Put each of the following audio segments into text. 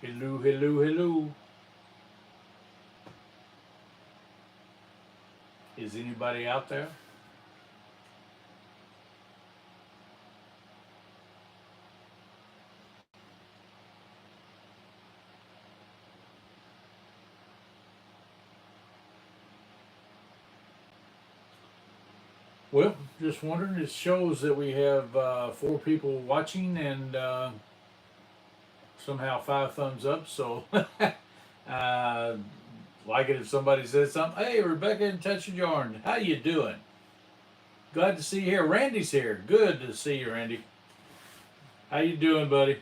Hello, hello, hello. Is anybody out there? Well, just wondering. It shows that we have 4 people watching and somehow 5 thumbs up. So, like it if somebody says something. Hey, Rebecca in Touch of Yarn, how you doing? Glad to see you here. Randy's here. Good to see you, Randy. How you doing, buddy?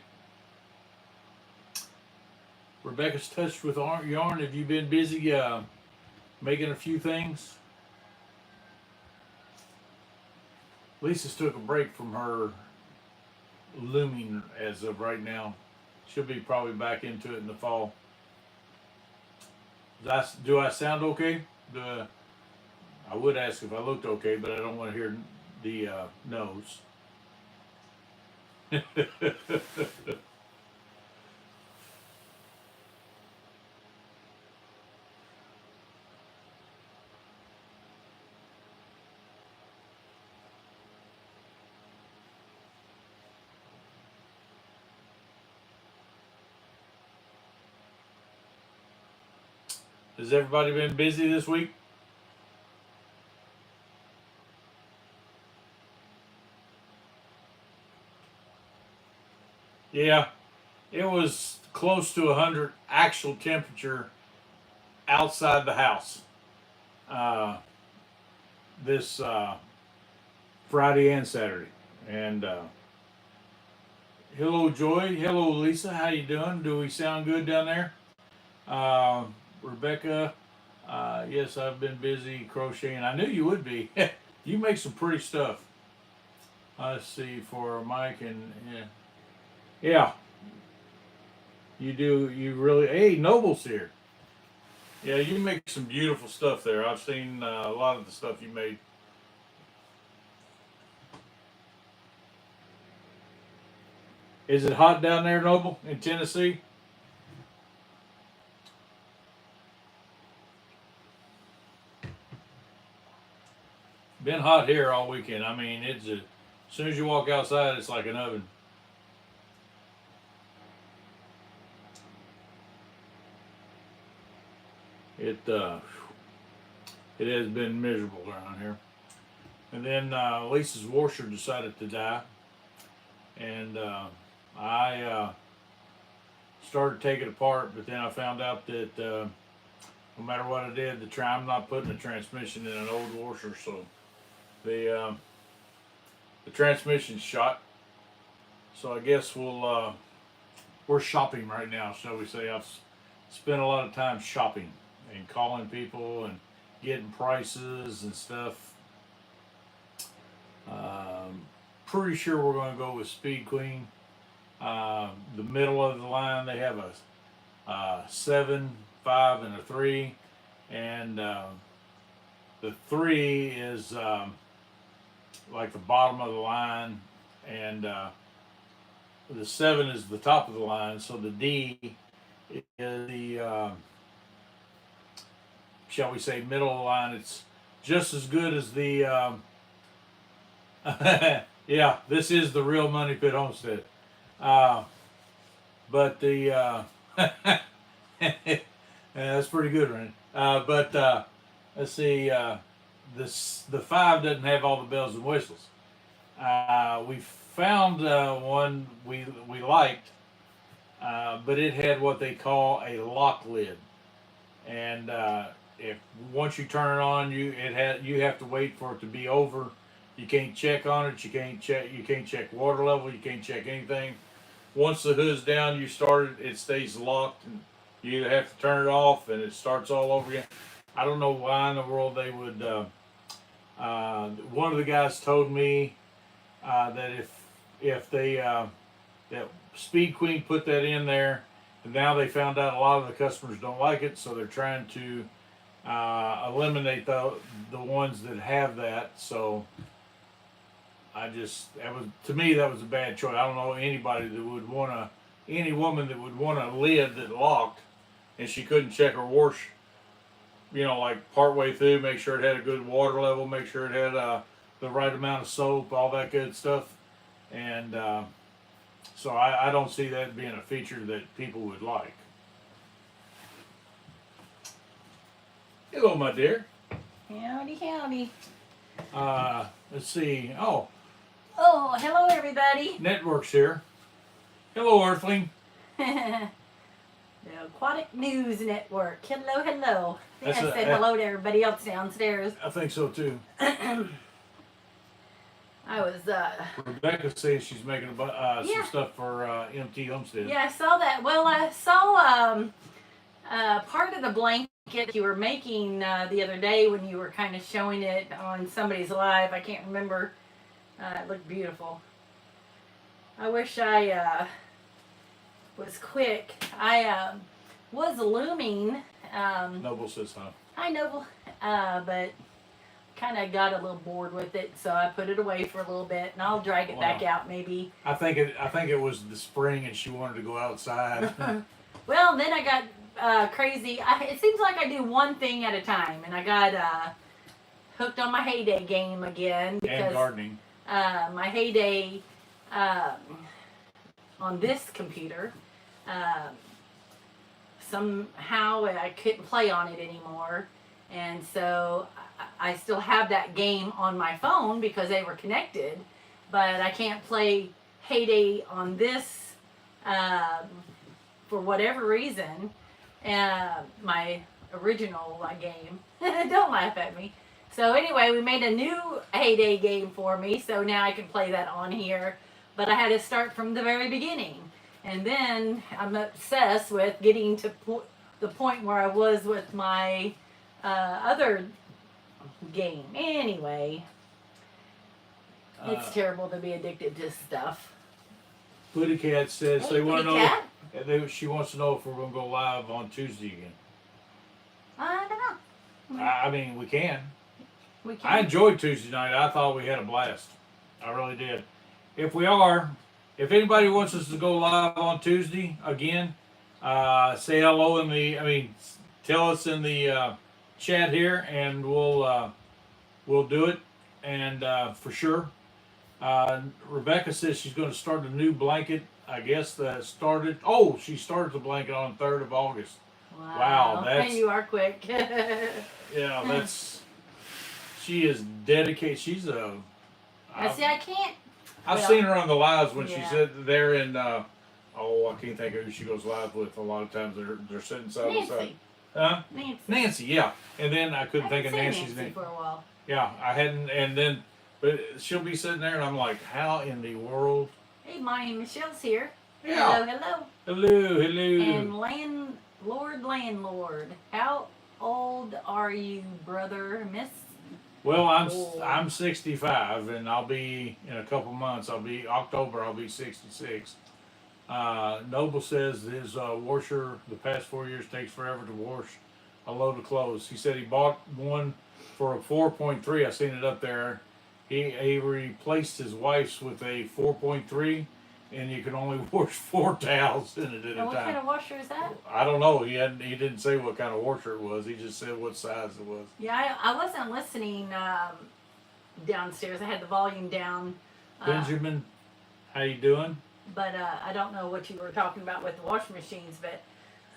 Rebecca's touched with yarn. Have you been busy making a few things? Lisa's took a break from her looming as of right now. She'll be probably back into it in the fall. Do I sound okay? I would ask if I looked okay, but I don't want to hear the nose. Has everybody been busy this week? Yeah, it was close to 100 actual temperature outside the house uh, this Friday and Saturday. And hello, Joy. Hello, Lisa. How you doing? Do we sound good down there? Uh, Rebecca. Yes, I've been busy crocheting. I knew you would be. You make some pretty stuff. Let's see for Mike and yeah, you do. You really. Hey, Noble's here. Yeah, you make some beautiful stuff there. I've seen a lot of the stuff you made. Is it hot down there, Noble, in Tennessee? Been hot here all weekend. I mean, as soon as you walk outside, it's like an oven. It it has been miserable around here. And then Lisa's washer decided to die, and I started taking it apart, but then I found out that no matter what I did, I'm not putting a transmission in an old washer, so the the transmission's shot. So I guess we're shopping right now, shall we say? I've spent a lot of time shopping and calling people and getting prices and stuff. Pretty sure we're going to go with Speed Queen. The middle of the line, they have a 7, 5, and a 3, and the 3 is like the bottom of the line, and the 7 is the top of the line. So the D is the shall we say middle of the line. It's just as good as the yeah. This is the real Moneypit Homestead. Uh, but the yeah, that's pretty good, right? But let's see. The 5 doesn't have all the bells and whistles. We found one we liked, but it had what they call a lock lid, and if once you turn it on, you have to wait for it to be over. You can't check on it. You can't check water level. You can't check anything. Once the hood's down, you start it. It stays locked, and you either have to turn it off, and it starts all over again. I don't know why in the world they would. One of the guys told me that if they that Speed Queen put that in there, and now they found out a lot of the customers don't like it, so they're trying to eliminate the ones that have that. So that was, to me, that was a bad choice. I don't know anybody that would want to any woman that would want a lid that locked, and she couldn't check her wash, like partway through, make sure it had a good water level, make sure it had the right amount of soap, all that good stuff. And so I don't see that being a feature that people would like. Hello, my dear. Howdy, howdy. Let's see. Oh, hello, everybody. Network's here. Hello, Earthling. The Aquatic News Network. Hello, hello. I think That's I said hello to everybody else downstairs. I think so too. I was, Rebecca says she's making some stuff for MT Homestead. Yeah, I saw that. Well, I saw part of the blanket you were making the other day when you were kind of showing it on somebody's live. I can't remember. It looked beautiful. I wish I was quick. I was looming. Noble says huh. Hi, Noble. But kind of got a little bored with it, so I put it away for a little bit, and I'll drag it back out maybe. I think it was the spring, and she wanted to go outside. Well, then I got crazy. It seems like I do one thing at a time, and I got hooked on my heyday game again because and gardening. My heyday on this computer. Somehow I couldn't play on it anymore, and so I still have that game on my phone because they were connected, but I can't play Heyday on this for whatever reason. My original game. Don't laugh at me. So anyway, we made a new Heyday game for me, so now I can play that on here, but I had to start from the very beginning. And then I'm obsessed with getting to the point where I was with my other game. Anyway, it's terrible to be addicted to stuff. Booty Cat says Hey, they want to Booty know. She wants to know if we're going to go live on Tuesday again. I don't know. I mean, we can. We can. I enjoyed Tuesday night. I thought we had a blast. I really did. If anybody wants us to go live on Tuesday again, say hello tell us in the chat here, and we'll do it, and for sure. Rebecca says she's going to start a new blanket. I guess she started the blanket on 3rd of August. Wow, you are quick. Yeah, she is dedicated. She's a. See, I can't. I've seen her on the lives when she said they're in. I can't think of who she goes live with. A lot of times they're sitting side by side. Huh? Nancy, yeah. And then I couldn't think of Nancy's name for a while. Yeah, I hadn't, but she'll be sitting there, and I'm like, how in the world? Hey, Monty, Michelle's here. Yeah. Hello. Hello. And landlord. How old are you, brother, miss? Well, I'm 65, and I'll be in a couple months. October. I'll be 66. Noble says his washer the past 4 years takes forever to wash a load of clothes. He said he bought one for a 4.3. I seen it up there. He replaced his wife's with a 4.3, and you can only wash 4 towels in it at a time. What kind of washer is that? I don't know. He didn't say what kind of washer it was. He just said what size it was. Yeah, I wasn't listening downstairs. I had the volume down. Benjamin, how you doing? But I don't know what you were talking about with the washing machines, but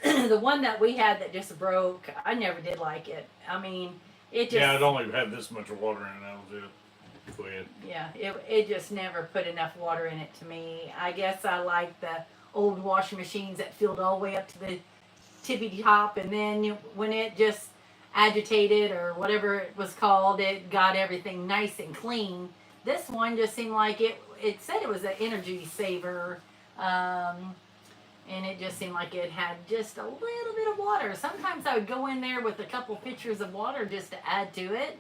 the one that we had that just broke, I never did like it. I mean, it just... Yeah, it only had this much water in it. That was it. Go ahead. Yeah, it just never put enough water in it to me. I guess I like the old washing machines that filled all the way up to the tippy top, and then when it just agitated or whatever it was called, it got everything nice and clean. This one just seemed like it said it was an energy saver, and it just seemed like it had just a little bit of water. Sometimes I would go in there with a couple pitchers of water just to add to it.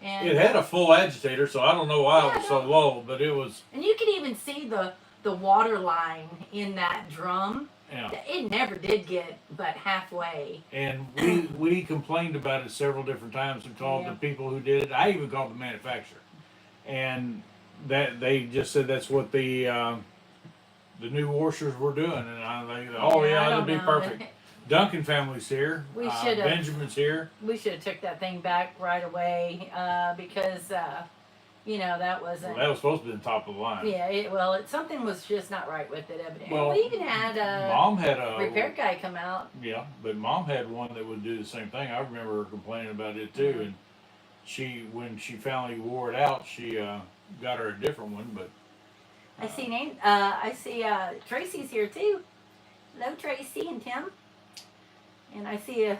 And it had a full agitator, so I don't know why it was so low, but it was... And you could even see the water line in that drum. Yeah. It never did get but halfway. And we complained about it several different times and called the people who did it. I even called the manufacturer. And that they just said that's what the the new washers we're doing, and I think, Yeah, oh I yeah, don't that'd be know. perfect. Duncan family's here. We should've- Benjamin's here. We should have took that thing back right away because you know that wasn't. Well, that was supposed to be the top of the line. Yeah, something was just not right with it evidently. Well, we even had a Mom had a repair guy come out. Yeah, but Mom had one that would do the same thing. I remember her complaining about it too, and when she finally wore it out, she got her a different one. But I see Tracy's here too. Hello, Tracy and Tim. And I see a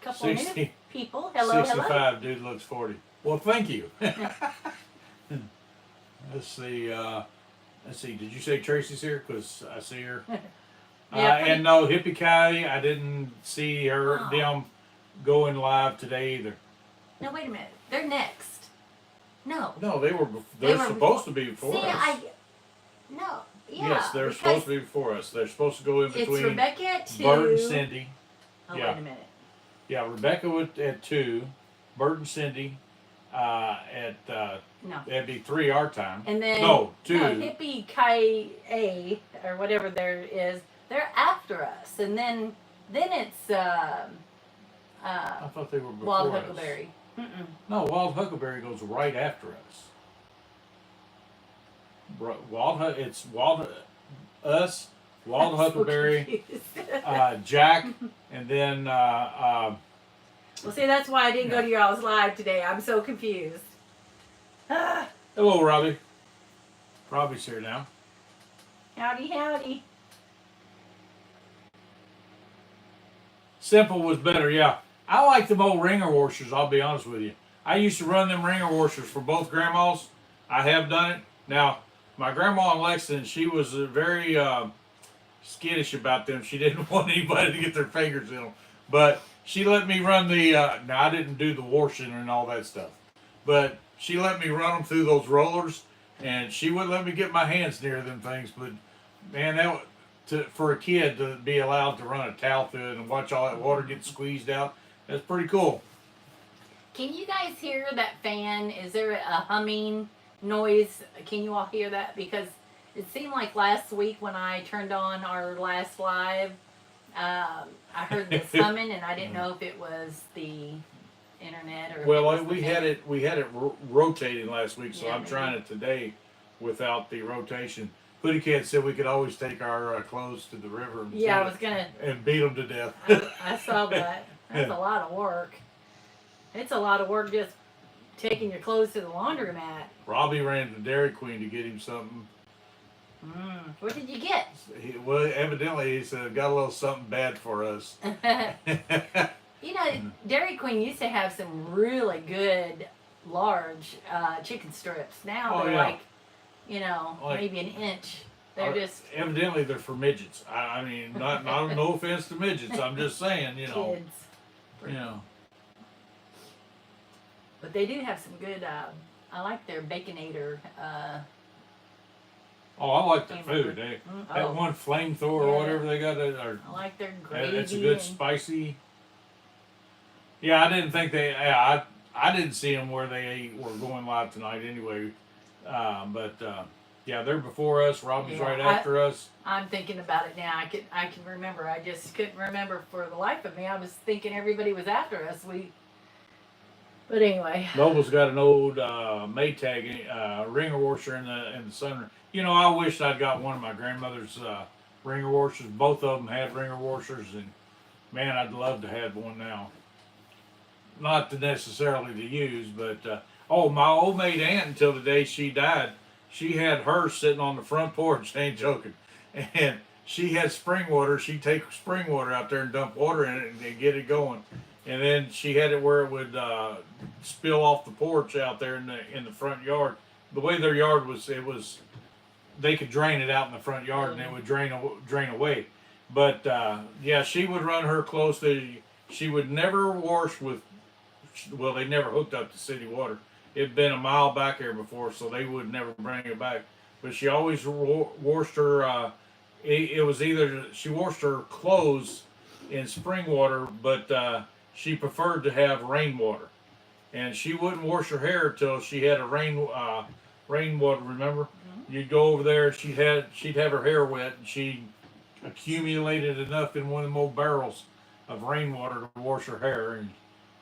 couple of new people. Hello, 65, hello. dude looks 40. Well, thank you. Let's see. Did you say Tracy's here? Because I see her. Yeah, and no, Hippie Kai, I didn't see them going live today either. No, wait a minute. They're next. No. No, they're were supposed to be before us. No. Yeah. Yes, they're supposed to be before us. They're supposed to go in between It's Rebecca at 2. Bert and Cindy. Oh, Yeah. wait a minute. Yeah, Rebecca at 2, Bert and Cindy No. that'd be 3 our time. And then 2. No, Hippie Kai A or whatever there is, they're after us. And then it's I thought they were before Wild us. Huckleberry. Mm-mm. No, Wild Huckleberry goes right after us. It's Wild I'm so Huckleberry, confused. Jack, and then Well, see, that's why I didn't go to y'all's live today. I'm so confused. hello, Robbie. Robbie's here now. Howdy, howdy. Simple was better, yeah. I like them old ringer washers, I'll be honest with you. I used to run them ringer washers for both grandmas. I have done it. Now, my grandma in Lexington, she was very skittish about them. She didn't want anybody to get their fingers in them. But she let me run the, now I didn't do the washing and all that stuff. But she let me run them through those rollers, and she wouldn't let me get my hands near them things. But man, for a kid to be allowed to run a towel through it and watch all that water get squeezed out, that's pretty cool. Can you guys hear that fan? Is there a humming noise? Can you all hear that? Because it seemed like last week when I turned on our last live, I heard this humming, and I didn't know if it was the internet or. Well, if it was we the had fan. it rotating last week, so Yeah, I'm maybe. trying it today without the rotation. Putty Cat said we could always take our clothes to the river and, Yeah, I was gonna. and beat them to death. I saw that. That's a lot of work. It's a lot of work just taking your clothes to the laundromat. Robbie ran to Dairy Queen to get him something. What did you get? Evidently he said got a little something bad for us. You know, Dairy Queen used to have some really good large chicken strips. Now Oh, they're yeah. like, maybe an inch. They're just Evidently they're for midgets. I mean, not no offense to midgets. I'm just saying, kids. But they do have some good, I like their Baconator. Oh, I like the hamburger. food. Oh. That one flamethrower or Yeah. whatever they got. I like their gravy. It's a good and- spicy. Yeah, I didn't think they. Yeah, I didn't see them where they were going live tonight anyway. Yeah, they're before us. Robbie's Yeah, right after us. I'm thinking about it now. I can remember. I just couldn't remember for the life of me. I was thinking everybody was after us. But anyway. Noble's got an old Maytag ringer washer in the sun. I wished I'd got one of my grandmother's ringer washers. Both of them had ringer washers, and man, I'd love to have one now. Not to necessarily to use, but my old maid aunt, until the day she died, she had hers sitting on the front porch. I ain't joking, and she had spring water. She'd take spring water out there and dump water in it and get it going. And then she had it where it would spill off the porch out there in the front yard. The way their yard was, they could drain it out in the front yard and it would drain away. But she would run her close to. She would never wash with. Well, they never hooked up to city water. It'd been a mile back there before, so they would never bring it back. But she always washed her. It was either she washed her clothes in spring water, but she preferred to have rainwater, and she wouldn't wash her hair till she had a rainwater. Remember, you'd go over there. She'd have her hair wet, and she accumulated enough in one of them old barrels of rainwater to wash her hair, and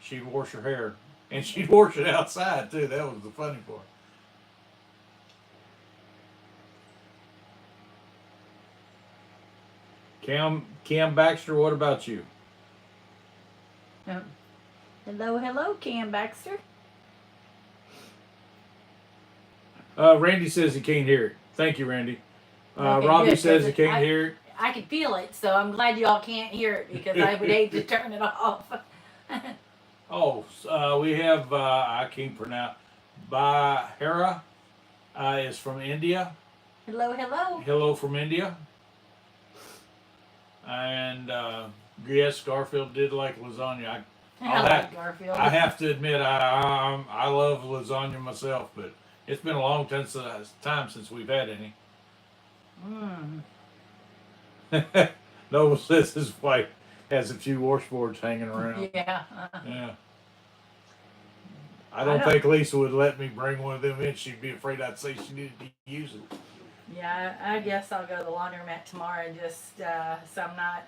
she'd wash her hair, and she'd wash it outside too. That was the funny part. Cam Baxter, what about you? Hello, Cam Baxter. Randy says he can't hear it. Thank you, Randy. Okay, Robbie good, says he 'cause can't hear it. I can feel it, so I'm glad y'all can't hear it because I would hate to turn it off. Oh, we have, I can't pronounce, Bahara is from India. Hello. Hello from India. And yes, Garfield did like lasagna. I like Garfield. I have to admit, I love lasagna myself, but it's been a long time since we've had any. Noble says his wife has a few washboards hanging around. Yeah. Yeah. I don't think Lisa would let me bring one of them in. She'd be afraid I'd say she needed to use it. Yeah, I guess I'll go to the laundromat tomorrow and just so I'm not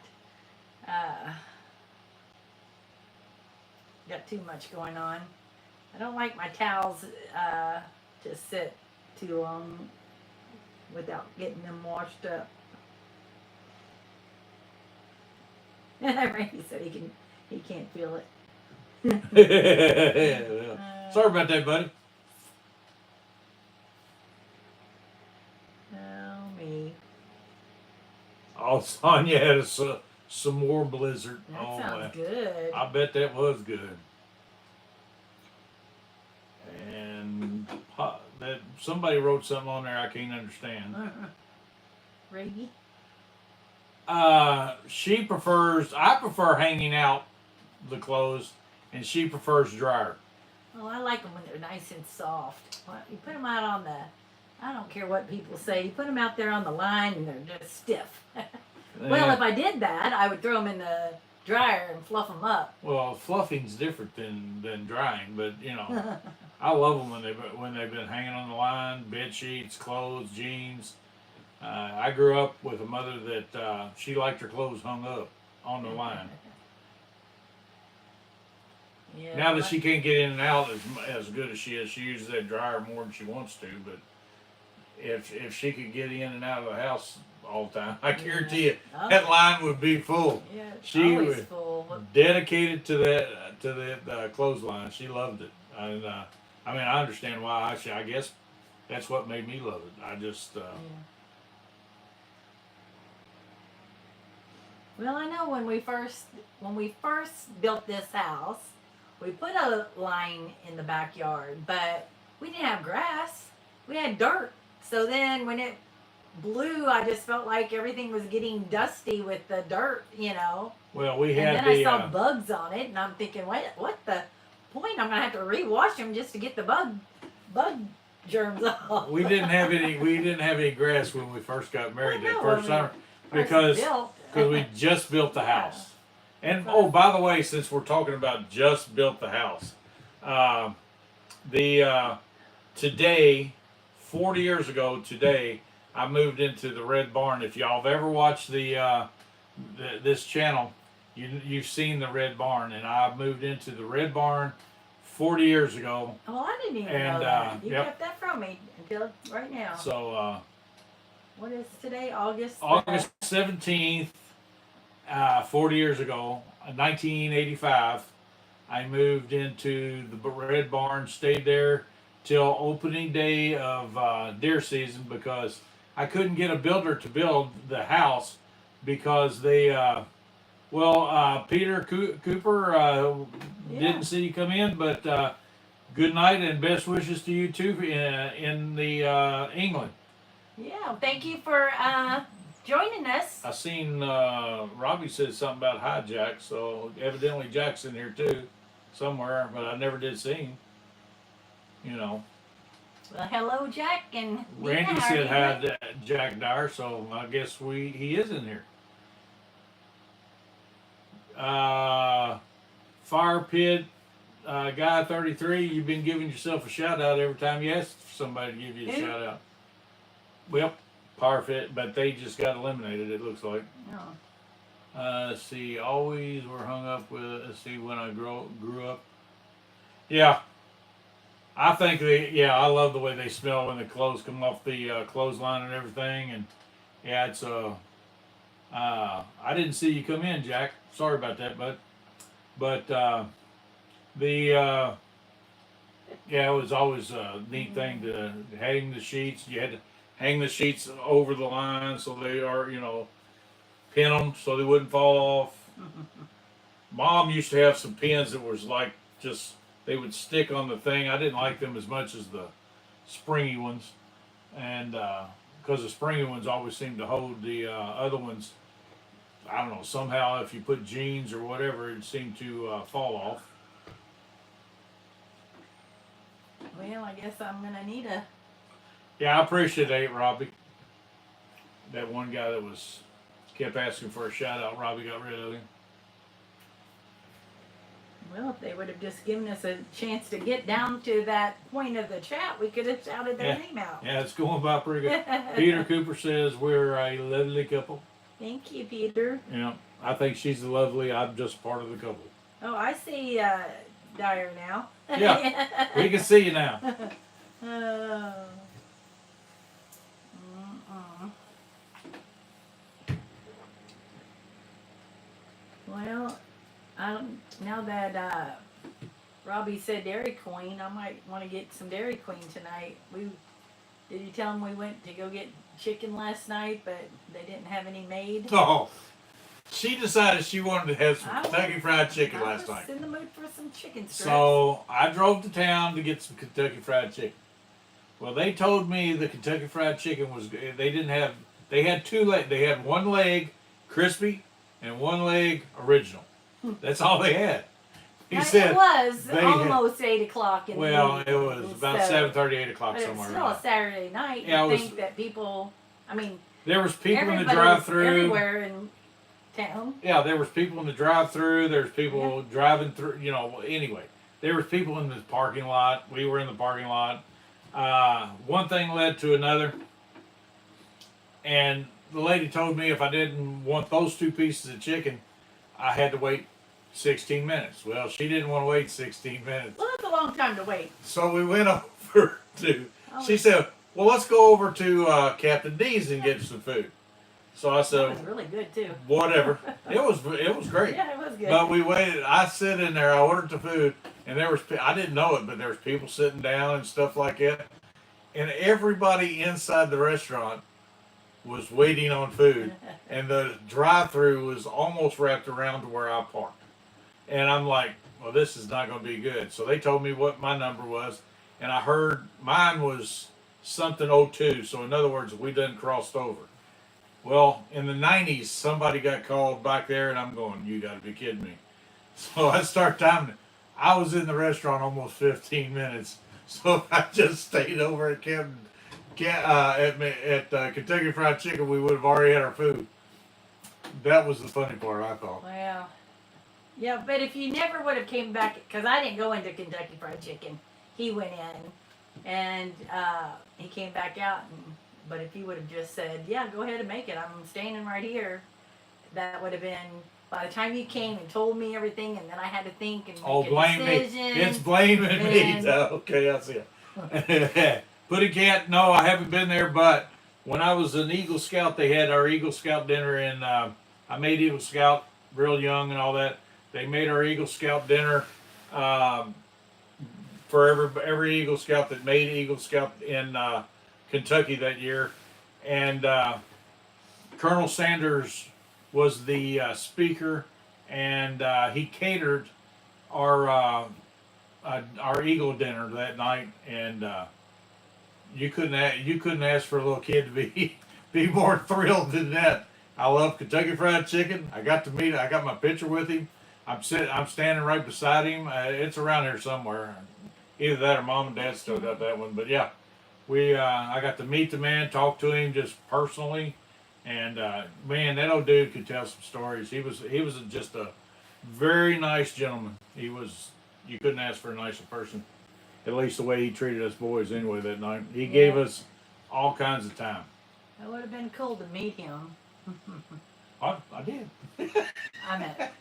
got too much going on. I don't like my towels to sit too long without getting them washed up. Randy said he can't feel it. Well, sorry about that, buddy. Me. Oh, Sonya had some more blizzard. That sounds good. I bet that was good. And that somebody wrote something on there I can't understand. Reggie? I prefer hanging out the clothes, and she prefers dryer. Oh, I like them when they're nice and soft. You put them out on the, I don't care what people say, you put them out there on the line and they're just stiff. Well, if I did that, I would throw them in the dryer and fluff them up. Well, fluffing's different than drying, but you know, I love them when they've been hanging on the line, bed sheets, clothes, jeans. I grew up with a mother that she liked her clothes hung up on the line. Yeah, now that she can't get in and out as good as she is, she uses that dryer more than she wants to. But if she could get in and out of the house all the time, I guarantee you that line would be full. Yeah, she always was full. Dedicated to that clothesline. She loved it. And I mean, I understand why. I guess that's what made me love it. I just. Well, I know when we first built this house, we put a line in the backyard, but we didn't have grass. We had dirt. So then when it blew, I just felt like everything was getting dusty with the dirt, you know. Well, we had and then I saw bugs on it, and I'm thinking, what the point? I'm gonna have to rewash them just to get the bug germs off. We didn't have any grass when we first got married that first summer because we just built the house. And oh, by the way, since we're talking about just built the house, today, 40 years ago today, I moved into the red barn. If y'all have ever watched this channel, you've seen the red barn, and I moved into the red barn 40 years ago. Well, I didn't even know that. You kept that from me until right now. So, what is today? August 17th. 40 years ago, 1985, I moved into the red barn, stayed there till opening day of deer season because I couldn't get a builder to build the house because they, Peter Cooper didn't see you come in, but good night and best wishes to you too in the England. Yeah, thank you for joining us. I seen Robbie said something about hi Jack, so evidently Jack's in here too, somewhere, but I never did see him. You know. Well, hello Jack and Randy said hi to Jack Dyer, so I guess he is in here. Fire Pit Guy 33, you've been giving yourself a shout out every time you ask somebody to give you a shout out. well, Power Fit, but they just got eliminated. It looks like. Oh. Let's see. Always were hung up with. Let's see. When I grew up. Yeah, I think yeah, I love the way they smell when the clothes come off the clothesline and everything. And yeah, it's I didn't see you come in, Jack. Sorry about that, bud. But the yeah, it was always a neat thing to hang the sheets. You had to hang the sheets over the line so they are, pin them so they wouldn't fall off. Mom used to have some pins that was like just they would stick on the thing. I didn't like them as much as the springy ones, and because the springy ones always seemed to hold the other ones. I don't know. Somehow, if you put jeans or whatever, it seemed to fall off. Well, I guess I'm gonna need a. Yeah, I appreciate it, Robbie. That one guy that kept asking for a shout out, Robbie got rid of him. Well, if they would have just given us a chance to get down to that point of the chat, we could have shouted their name out. Yeah, it's going by pretty good. Peter Cooper says we're a lovely couple. Thank you, Peter. Yeah, I think she's lovely. I'm just part of the couple. Oh, I see Dyer now. Yeah, we can see you now. Oh. Well, now that Robbie said Dairy Queen, I might want to get some Dairy Queen tonight. Did you tell him we went to go get chicken last night, but they didn't have any made? Oh, she decided she wanted to have some Kentucky Fried Chicken last night. I was in the mood for some chicken strips. So I drove to town to get some Kentucky Fried Chicken. Well, they told me the Kentucky Fried Chicken was, they had two legs. They had one leg crispy and one leg original. That's all they had. He said it was almost 8 o'clock in the evening. It was about 7:30, 8 o'clock but somewhere. It's still a Saturday night. Yeah, you think that people, there was people in the drive-thru. Everywhere in town. Yeah, there was people in the drive-thru. There's people driving through. Anyway, there was people in the parking lot. We were in the parking lot. One thing led to another, and the lady told me if I didn't want those two pieces of chicken, I had to wait 16 minutes. Well, she didn't want to wait 16 minutes. Well, that's a long time to wait. So we went over to, she said, well, let's go over to Captain D's and get some food. So I said, it was really good too. Whatever. It was great. Yeah, it was good. But we waited. I sit in there. I ordered the food, and I didn't know it, but there was people sitting down and stuff like that, and everybody inside the restaurant was waiting on food, and the drive-thru was almost wrapped around to where I parked. And I'm like, well, this is not going to be good. So they told me what my number was, and I heard mine was something 02. So in other words, we done crossed over. Well, in the 90s, somebody got called back there, and I'm going, you got to be kidding me. So I start timing. I was in the restaurant almost 15 minutes. So I just stayed over at Kentucky Fried Chicken. We would have already had our food. That was the funny part, I thought. Well, yeah, but if you never would have came back, because I didn't go into Kentucky Fried Chicken. He went in, and he came back out. But if he would have just said, yeah, go ahead and make it. I'm standing right here. That would have been, by the time you came and told me everything, and then I had to think and make a decision. Me. It's blaming me. Okay, I see it. Putty Cat, no, I haven't been there, but when I was an Eagle Scout, they had our Eagle Scout dinner, and I made Eagle Scout real young and all that. They made our Eagle Scout dinner for every Eagle Scout that made Eagle Scout in Kentucky that year, and Colonel Sanders was the speaker, and he catered our Eagle dinner that night, and you couldn't ask for a little kid to be more thrilled than that. I love Kentucky Fried Chicken. I got my picture with him. I'm standing right beside him. It's around here somewhere. Either that or Mom and Dad still got that one, but yeah. I got to meet the man, talk to him just personally, and man, that old dude could tell some stories. He was just a very nice gentleman. You couldn't ask for a nicer person, at least the way he treated us boys anyway that night. He gave us all kinds of time. It would have been cool to meet him. I did. I met.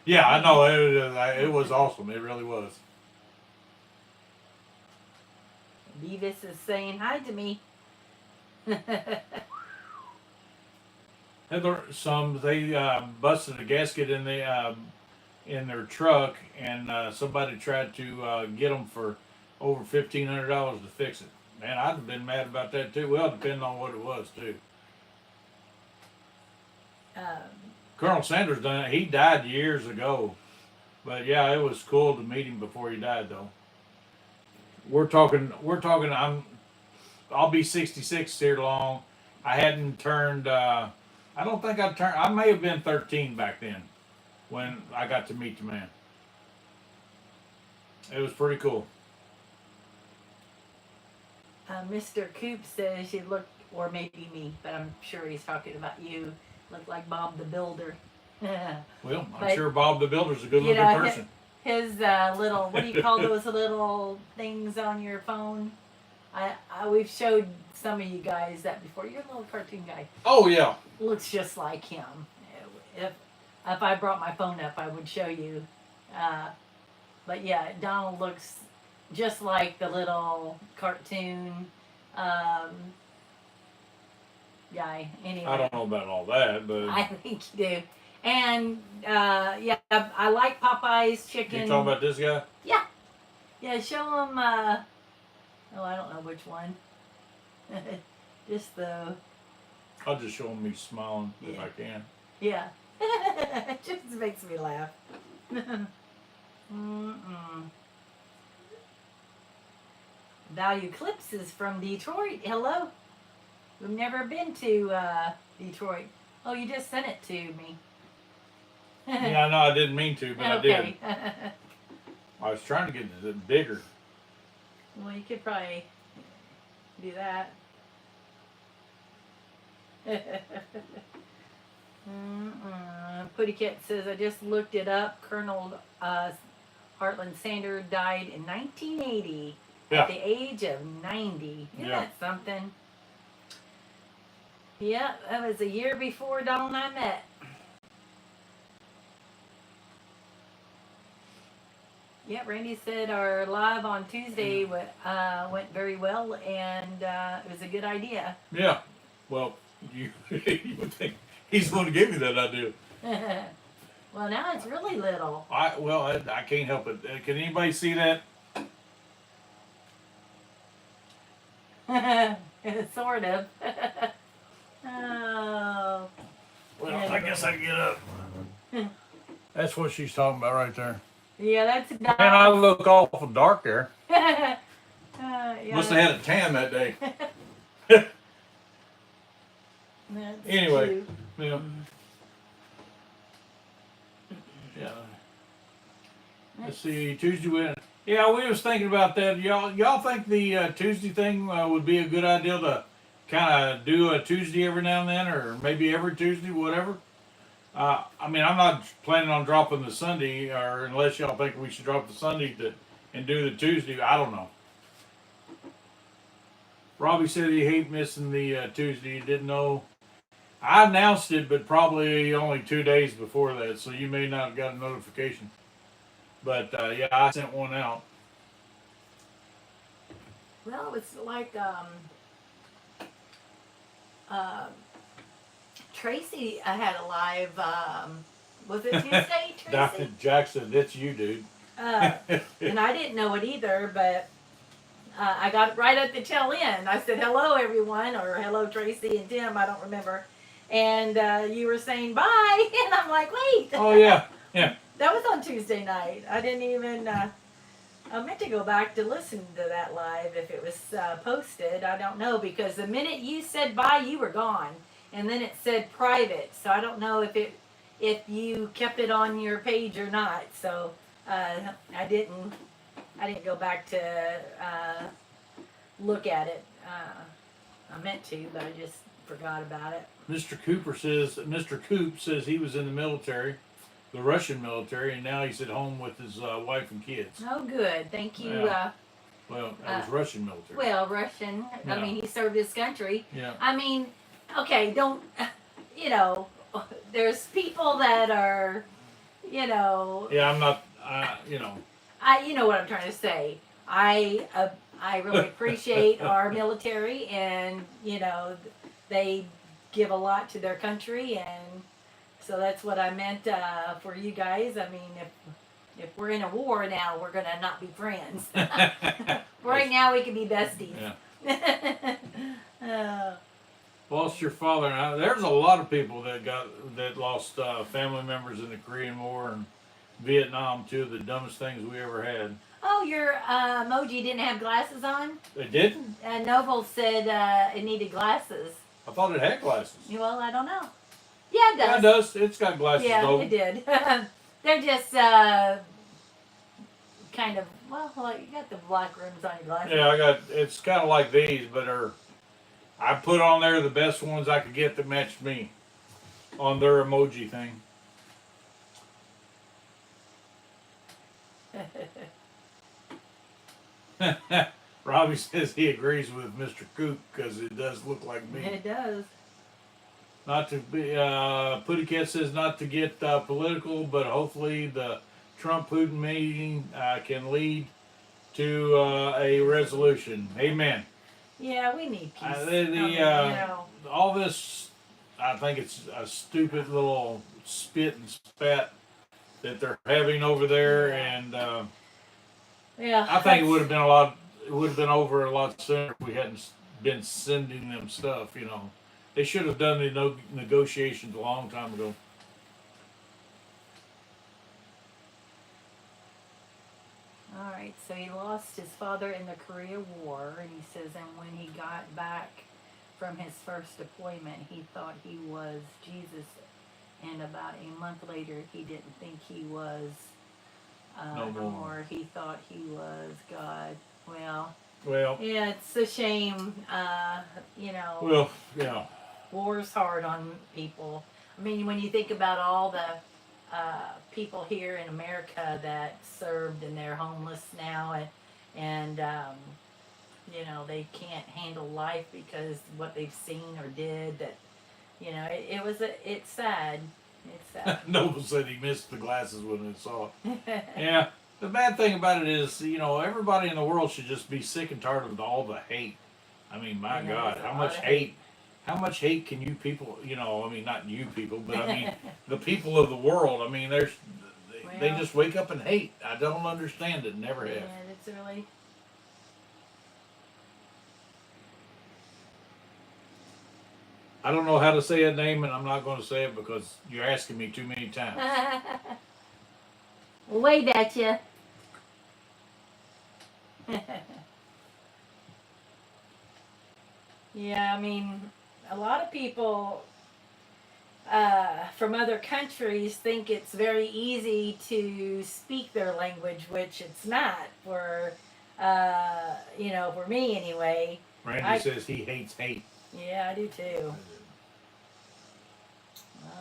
Yeah, I know. It was awesome. It really was. Beavis is saying hi to me. And they busted a gasket in their truck, and somebody tried to get them for over $1,500 to fix it. Man, I'd have been mad about that too. Well, depending on what it was too. Colonel Sanders done it. He died years ago, but yeah, it was cool to meet him before he died, though. We're talking. I'll be 66 here long. I hadn't turned. I don't think I turned. I may have been 13 back then when I got to meet the man. It was pretty cool. Mr. Coop says you look, or maybe me, but I'm sure he's talking about you. Look like Bob the Builder. Well, I'm But, sure Bob the Builder's a good you looking know, person. His little, what do you call those little things on your phone? We've showed some of you guys that before. You're a little cartoon guy. Oh yeah. Looks just like him. If I brought my phone up, I would show you. But yeah, Donald looks just like the little cartoon guy. Anyway, I don't know about all that, but I think you do. And yeah, I like Popeye's chicken. you talking about this guy? Yeah. Yeah, show him. Oh, I don't know which one. Just the. I'll just show him me smiling if I can. Yeah. It just makes me laugh. Value Clips is from Detroit. Hello. We've never been to Detroit. Oh, you just sent it to me. Yeah, I know I didn't mean to, but I did. Okay. I was trying to get it bigger. Well, you could probably do that. Putty Cat says, I just looked it up. Colonel Heartland Sanders died in 1980 at the age of 90. Isn't that something? Yeah, that was a year before Donald and I met. Yeah, Randy said our live on Tuesday went very well, and it was a good idea. Yeah. Well, you would think he's the one who gave me that idea. Well, now it's really little. I can't help it. Can anybody see that? Sort of. Oh. Well, I guess I can get up. That's what she's talking about right there. Yeah, that's Man, I look awful dark there. Yeah, Must have had a tan that day. Anyway, cute. yeah. Yeah. Let's see, Tuesday went. Yeah, we was thinking about that. Y'all think the Tuesday thing would be a good idea to kind of do a Tuesday every now and then, or maybe every Tuesday, whatever? I mean, I'm not planning on dropping the Sunday, or unless y'all think we should drop the Sunday and do the Tuesday. I don't know. Robbie said he hate missing the Tuesday. He didn't know. I announced it, but probably only 2 days before that, so you may not have got a notification. But yeah, I sent one out. Well, it's like Tracy had a live. Was it Tuesday, Tracy? Dr. Jackson, that's you, dude. And I didn't know it either, but I got it right at the tail end. I said, hello, everyone, or hello, Tracy and Tim, I don't remember. And you were saying bye, and I'm like, wait. Oh, yeah, yeah. That was on Tuesday night. I didn't even, I meant to go back to listen to that live if it was posted. I don't know, because the minute you said bye, you were gone. And then it said private, so I don't know if you kept it on your page or not. So I didn't go back to look at it. I meant to, but I just forgot about it. Mr. Coop says he was in the military, the Russian military, and now he's at home with his wife and kids. Oh, good. Thank you. Yeah. Well, that was Russian military. Well, Russian. Yeah. I mean, he served his country. Yeah. I mean, okay, don't, you know, there's people that are, you know, Yeah, I'm not. You know. you know what I'm trying to say. I really appreciate our military, and you know, they give a lot to their country, and so that's what I meant for you guys. I mean, if we're in a war now, we're gonna not be friends. Right now, we can be besties. Yeah. Lost your father. There's a lot of people that lost family members in the Korean War and Vietnam. Two of the dumbest things we ever had. Oh, your emoji didn't have glasses on? They didn't? Noble said it needed glasses. I thought it had glasses. Well, I don't know. Yeah, it does. Yeah, it does. It's got glasses, yeah, though. it did. They're just kind of, well, you got the black rims on your glasses. Yeah, it's kind of like these, but I put on there the best ones I could get that matched me on their emoji thing. Robbie says he agrees with Mr. Coop because it does look like me. It does. Not to be, Putty Cat says not to get political, but hopefully the Trump-Putin meeting can lead to a resolution. Amen. Yeah, we need peace. All this, I think it's a stupid little spit and spat that they're having over there, and I think it would have been over a lot sooner if we hadn't been sending them stuff. You know, they should have done the negotiations a long time ago. All right, so he lost his father in the Korea War, and he says, and when he got back from his first deployment, he thought he was Jesus, and about a month later, he didn't think he was no more. He thought he was God. Well, yeah, it's a shame, you know. Well, yeah. War's hard on people. I mean, when you think about all the people here in America that served and they're homeless now, and you know, they can't handle life because what they've seen or did. That, you know, it's sad. It's sad. Noble said he missed the glasses when he saw it. Yeah. The bad thing about it is, you know, everybody in the world should just be sick and tired of all the hate. I mean, my God, how much hate? How much hate can you people, you know, I mean, not you people, but I mean, the people of the world, I mean, they just wake up and hate. I don't understand it, never have. Yeah, it's really... I don't know how to say a name, and I'm not going to say it because you're asking me too many times. Wave at you. Yeah, I mean, a lot of people from other countries think it's very easy to speak their language, which it's not for, you know, for me anyway. Randy says he hates hate. Yeah, I do too.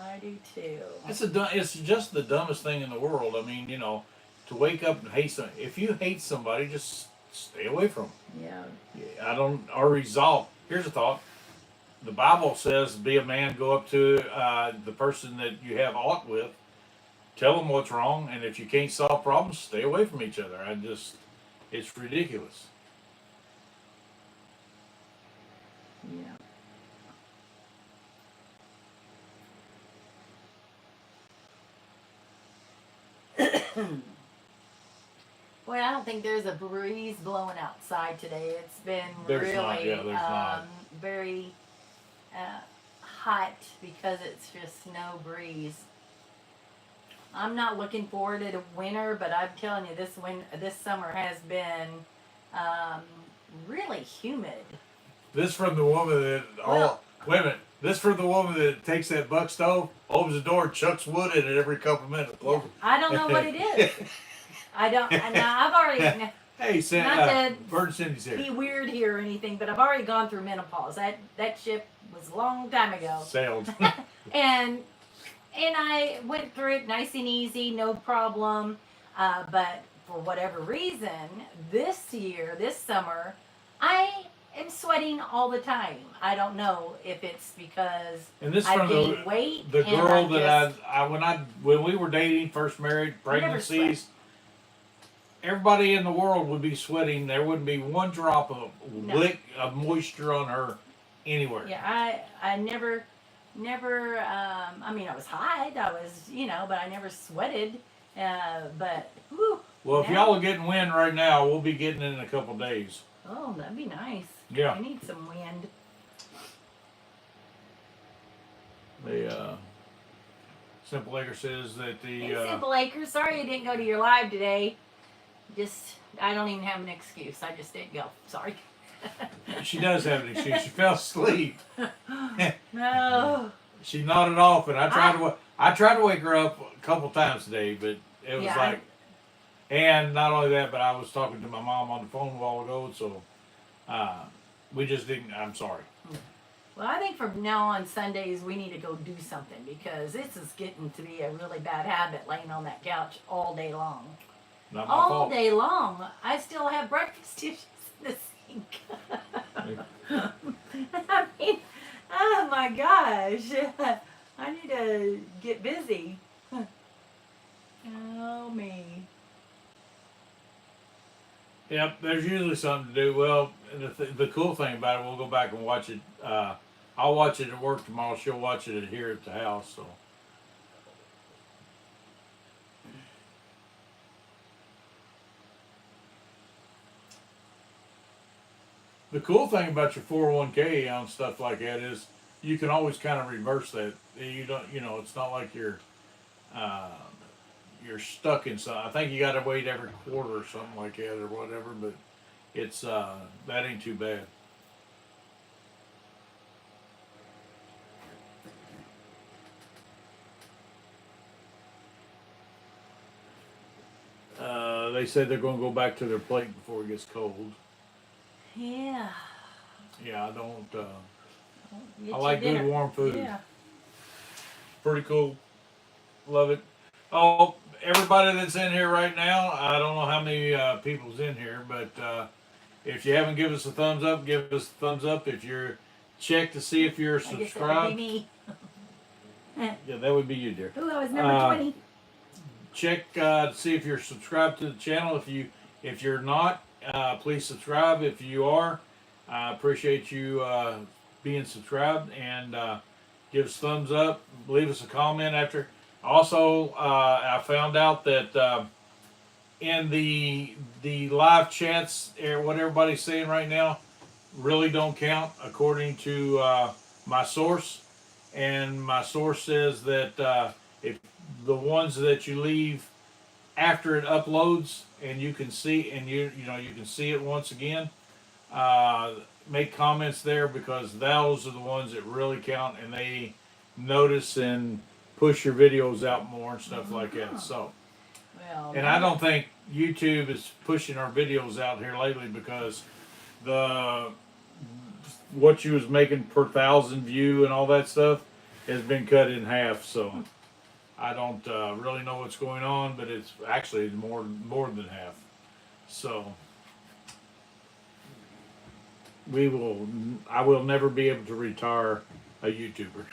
I do too. It's just the dumbest thing in the world. I mean, you know, to wake up and hate somebody. If you hate somebody, just stay away from them. Yeah. Or resolve. Here's a thought. The Bible says, be a man, go up to the person that you have aught with, tell them what's wrong, and if you can't solve problems, stay away from each other. It's ridiculous. Yeah. Well, I don't think there's a breeze blowing outside today. It's been very hot because it's just no breeze. I'm not looking forward to winter, but I'm telling you, this summer has been really humid. This from the woman that wait a minute. This from the woman that takes that buck stove, opens the door, chucks wood in it every couple minutes. Yeah, I don't know what it is. I don't. Now I've already. Hey, Bird Cindy's here. Be weird here or anything, but I've already gone through menopause. That ship was a long time ago. Sailed. and I went through it nice and easy, no problem. But for whatever reason, this summer, I am sweating all the time. I don't know if it's because And this I've from gained weight. the and girl I'm that just, when we were dating, first married, I never pregnancies, everybody in the world would be sweating. There wouldn't be one drop of No. lick of moisture on her anywhere. Yeah, I never, I mean, I was hot, I was, but I never sweated. But, whew, Well, if now- y'all are getting wind right now, we'll be getting it in a couple days. Oh, that'd be nice. Yeah. I need some wind. The Simple Acre says that the Hey, Simple Acres, sorry I didn't go to your live today. I don't even have an excuse. I just didn't go. Sorry. she does have an excuse. She fell asleep. No. She nodded off, and I tried to wake her up a couple times today, but it was and not only that, but I was talking to my mom on the phone a while ago, so we just didn't. I'm sorry. Well, I think from now on Sundays we need to go do something because this is getting to be a really bad habit, laying on that couch all day long. Not my All fault. day long. I still have breakfast dishes in the sink. I mean, oh my gosh. I need to get busy. Oh, me. Yep, there's usually something to do. Well, the cool thing about it, we'll go back and watch it. I'll watch it at work tomorrow. She'll watch it here at the house. So. The cool thing about your 401k on stuff like that is you can always kind of reverse that. You don't, it's not like you're stuck in something. I think you got to wait every quarter or something like that or whatever, but it's that ain't too bad. They said they're going to go back to their plate before it gets cold. Yeah. Yeah, I don't. Get I your like dinner. good warm food. Yeah. Pretty cool. Love it. Oh, everybody that's in here right now, I don't know how many people's in here, but if you haven't given us a thumbs up, give us a thumbs up. If you're check to see if you're I guess that would subscribed. be me. Yeah, that would be you, dear. Ooh, I was number 20. Check to see if you're subscribed to the channel. If you're not, please subscribe. If you are, I appreciate you being subscribed and give us a thumbs up. Leave us a comment after. Also, I found out that in the live chats, what everybody's saying right now really don't count according to my source. And my source says that if the ones that you leave after it uploads and you can see and you can see it once again, make comments there because those are the ones that really count and they notice and push your videos out more and stuff like that. So, Well, and I don't think YouTube is pushing our videos out here lately because what you was making per 1,000 view and all that stuff has been cut in half. So I don't really know what's going on, but it's actually more than half. So I will never be able to retire a YouTuber.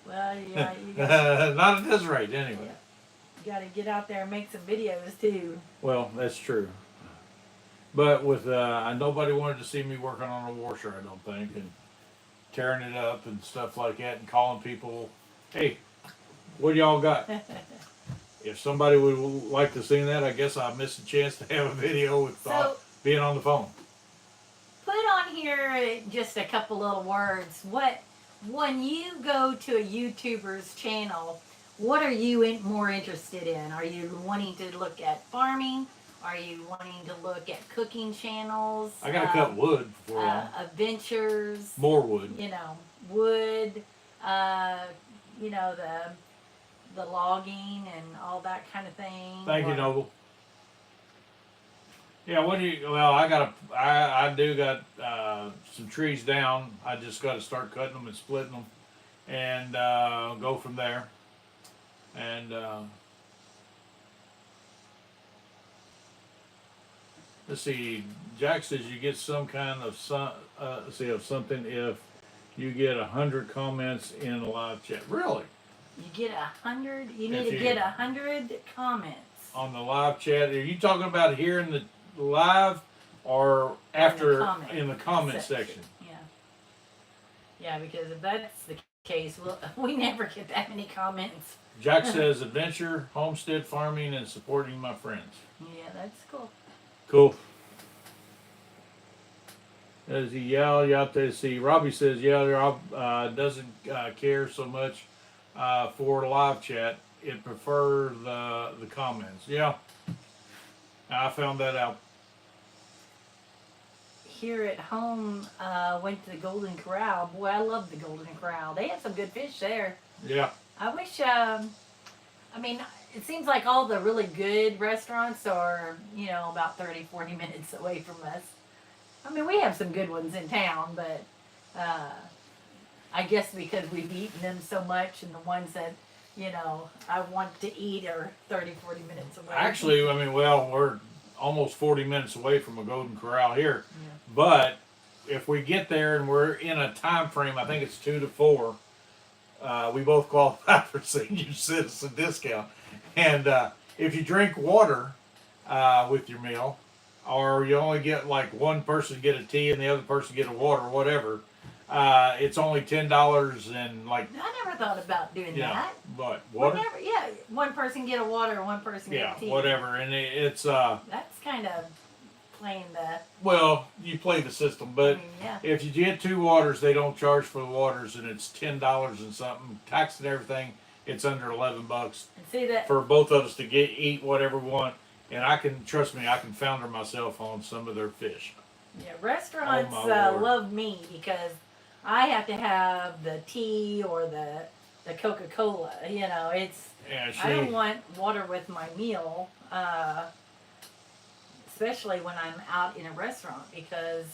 Well, yeah, you got Not at this rate, anyway. to get out there and make some videos too. Well, that's true. But with nobody wanted to see me working on a washer, I don't think, and tearing it up and stuff like that, and calling people, "Hey, what do y'all got?" If somebody would like to see that, I guess I missed a chance to have a video with So- being on the phone. Put on here just a couple little words. When you go to a YouTuber's channel, what are you more interested in? Are you wanting to look at farming? Are you wanting to look at cooking channels? I gotta cut wood before long. Adventures. More wood. Wood. The logging and all that kind of thing. Thank you, Noble. Yeah, I do got some trees down. I just got to start cutting them and splitting them and go from there. And let's see. Jack says you get some kind of of something if you get 100 comments in a live chat. Really? You get 100. You need If to you- get 100 comments. On the live chat, are you talking about here in the live or after in the comment section? Yeah. Yeah, because if that's the case, we never get that many comments. Jack says adventure, homestead farming, and supporting my friends. Yeah, that's cool. Cool. Does he yell? You out there? See, Robbie says, yeah, Rob doesn't care so much for live chat. It prefer the comments. Yeah, I found that out. Here at home, went to the Golden Corral. Boy, I love the Golden Corral. They have some good fish there. Yeah. I wish, I mean, it seems like all the really good restaurants are, about 30, 40 minutes away from us. I mean, we have some good ones in town, but I guess because we've eaten them so much and the ones that, I want to eat are 30, 40 minutes away. Actually, I mean, well, we're almost 40 minutes away from a Golden Corral here. Yeah. But if we get there and we're in a time frame, I think it's 2 to 4, we both qualify for senior citizen discount. And if you drink water with your meal, or you only get like one person get a tea and the other person get a water, whatever, it's only $10 and like. I never thought about doing that. But water? One person get a water, one person get a tea. Yeah, whatever. And it's. That's kind of playing the. Well, you play the system, but if you get 2 waters, they don't charge for the waters, and it's $10 and something, tax and everything. It's under $11 And see that for both of us to eat whatever we want. And I can trust me, I can founder myself on some of their fish. Yeah, restaurants Oh, my Lord. love me because I have to have the tea or the Coca-Cola. It's. Yeah, I don't want water with my meal, especially when I'm out in a restaurant because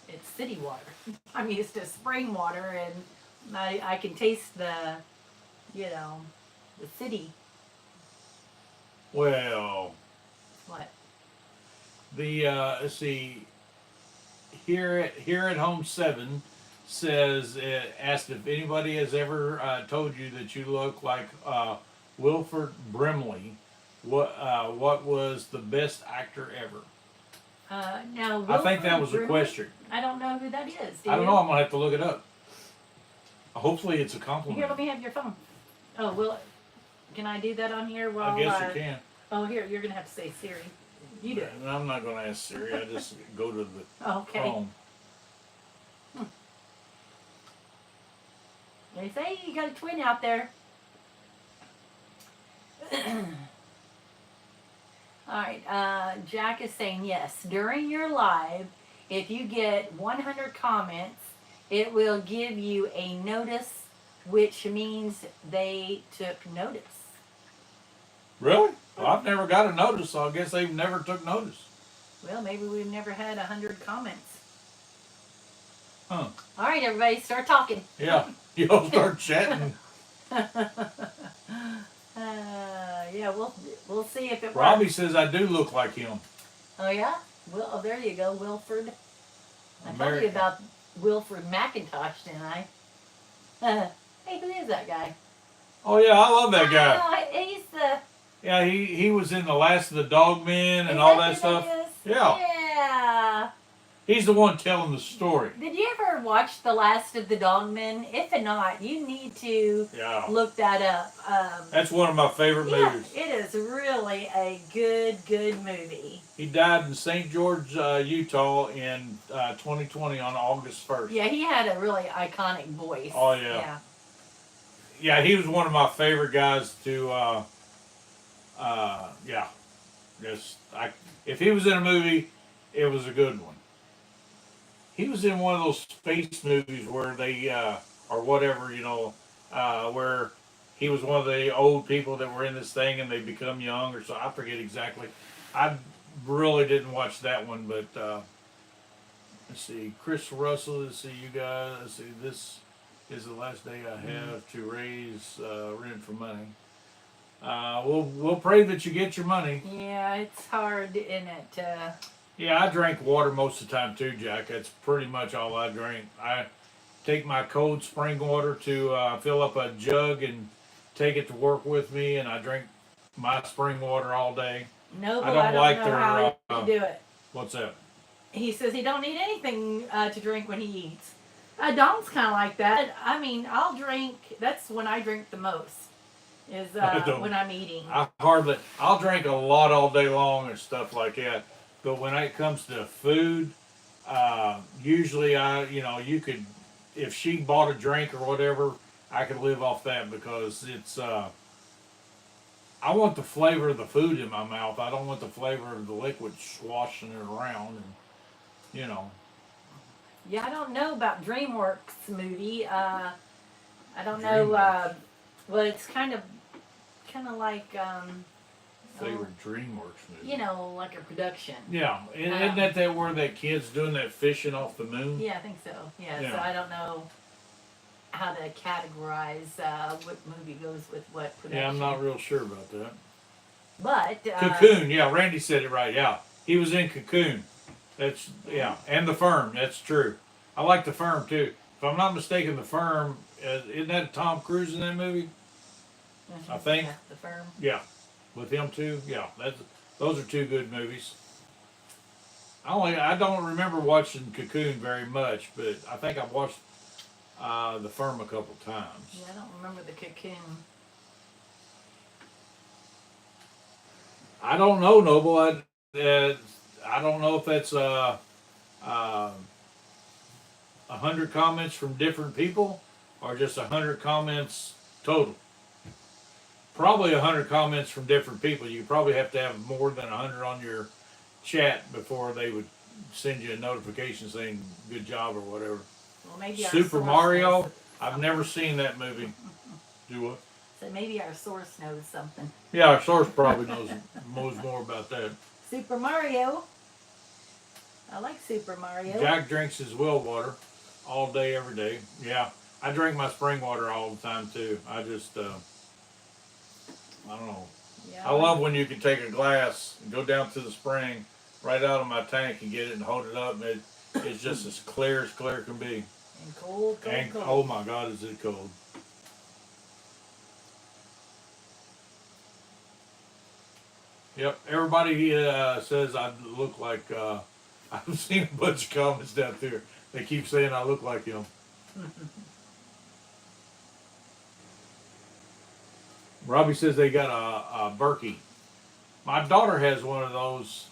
it's city water. I'm used to spring water, and I can taste the city. Well. What? Let's see. Here at Home 7 says asked if anybody has ever told you that you look like Wilford Brimley. What was the best actor ever? Now I think that was a Brimley? question. I don't know who that is. I don't know. I'm gonna have to look it up. Hopefully, it's a compliment. Here, let me have your phone. Oh, well, can I do that on here? I guess you can. Oh, here, you're gonna have to say Siri. You do it. I'm not gonna ask Siri. I just go to the Okay. phone. They say you got a twin out there. Alright, Jack is saying yes. During your live, if you get 100 comments, it will give you a notice, which means they took notice. Really? Well, I've never got a notice, so I guess they've never took notice. Well, maybe we've never had 100 comments. Huh. Alright, everybody, start talking. Yeah. You'll start chatting. Yeah, we'll see if it works. Robbie says I do look like him. Oh yeah? Well, oh, there you go, Wilford. I told American. you about Wilford McIntosh, didn't I? Hey, who is that guy? Oh yeah, I love that guy. Oh, he's the. Yeah, he was in The Last of the Dogmen and Is all that that who stuff. is? Yeah. Yeah. He's the one telling the story. Did you ever watch The Last of the Dogmen? If not, you need to Yeah. look that up. That's one of my favorite Yeah, movies. it is really a good movie. He died in St. George, Utah in 2020 on August 1st. Yeah, he had a really iconic voice. Oh, yeah. Yeah, he was one of my favorite guys to, yeah. If he was in a movie, it was a good one. He was in one of those space movies where they, or whatever, where he was one of the old people that were in this thing and they become young or so. I forget exactly. I really didn't watch that one, but, let's see. Chris Russell, let's see, you guys, let's see, this is the last day I have to raise rent for money. We'll pray that you get your money. Yeah, it's hard, isn't it? Yeah, I drink water most of the time too, Jack. That's pretty much all I drink. I take my cold spring water to fill up a jug and take it to work with me, and I drink my spring water all day. Noble, I don't like know their. how you do it. What's that? He says he don't need anything to drink when he eats. Don's kind of like that. I mean, I'll drink. That's when I drink the most. Is when I'm eating. I'll drink a lot all day long and stuff like that. But when it comes to food, usually you could, if she bought a drink or whatever, I could live off that because it's, I want the flavor of the food in my mouth. I don't want the flavor of the liquid swashing it around and. Yeah, I don't know about DreamWorks movie. I don't know. Well, it's kind of like Favorite DreamWorks movie. you know, like a production. Yeah, isn't that where that kid's doing that fishing off the moon? Yeah, I think so. Yeah. So I don't know how to categorize what movie goes with what production. Yeah, I'm not real sure about that. But Cocoon, yeah, Randy said it right. Yeah, he was in Cocoon. That's and The Firm. That's true. I like The Firm too. If I'm not mistaken, The Firm isn't that Tom Cruise in that movie? I think. Yeah, The Firm. Yeah, with him too. Yeah, those are two good movies. I don't remember watching Cocoon very much, but I think I've watched The Firm a couple times. Yeah, I don't remember the Cocoon. I don't know, Noble. I don't know if that's 100 comments from different people or just 100 comments total. Probably 100 comments from different people. You probably have to have more than 100 on your chat before they would send you a notification saying good job or whatever. Well, maybe Super Mario. I've never seen that movie. Do what? So maybe our source knows something. Yeah, our source probably knows more about that. Super Mario. I like Super Mario. Jack drinks his well water all day, every day. Yeah, I drink my spring water all the time too. I just, I don't know. Yeah, I love when you can take a glass and go down to the spring right out of my tank and get it and hold it up, and it's just as clear can be. And cold. Oh my God, is it cold? Yep, everybody says I look like, I've seen a bunch of comments down there. They keep saying I look like him. Robbie says they got a Berkey. My daughter has one of those.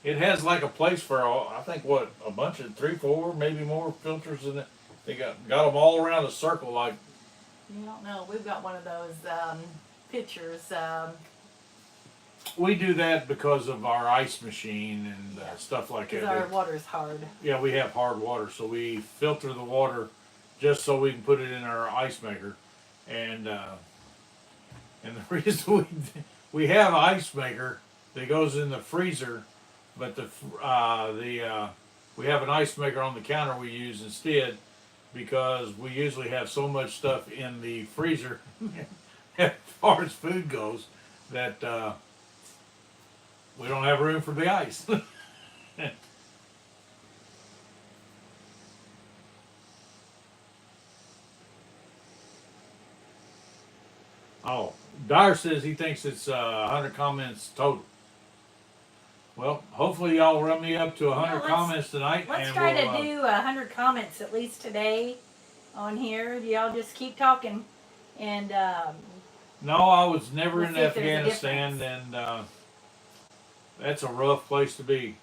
It has like a place for, I think, a bunch of 3, 4, maybe more filters in it. They got them all around a circle like. You don't know. We've got one of those pictures. We do that because of our ice machine and stuff like that. Because our water's hard. Yeah, we have hard water, so we filter the water just so we can put it in our ice maker. And the reason we have an ice maker that goes in the freezer, but we have an ice maker on the counter we use instead because we usually have so much stuff in the freezer as far as food goes that we don't have room for the ice. Oh, Dyer says he thinks it's 100 comments total. Well, hopefully y'all run me up to 100 comments tonight. Let's try to do 100 comments at least today on here. Y'all just keep talking. And no, I was never in Afghanistan, and that's a rough place to be.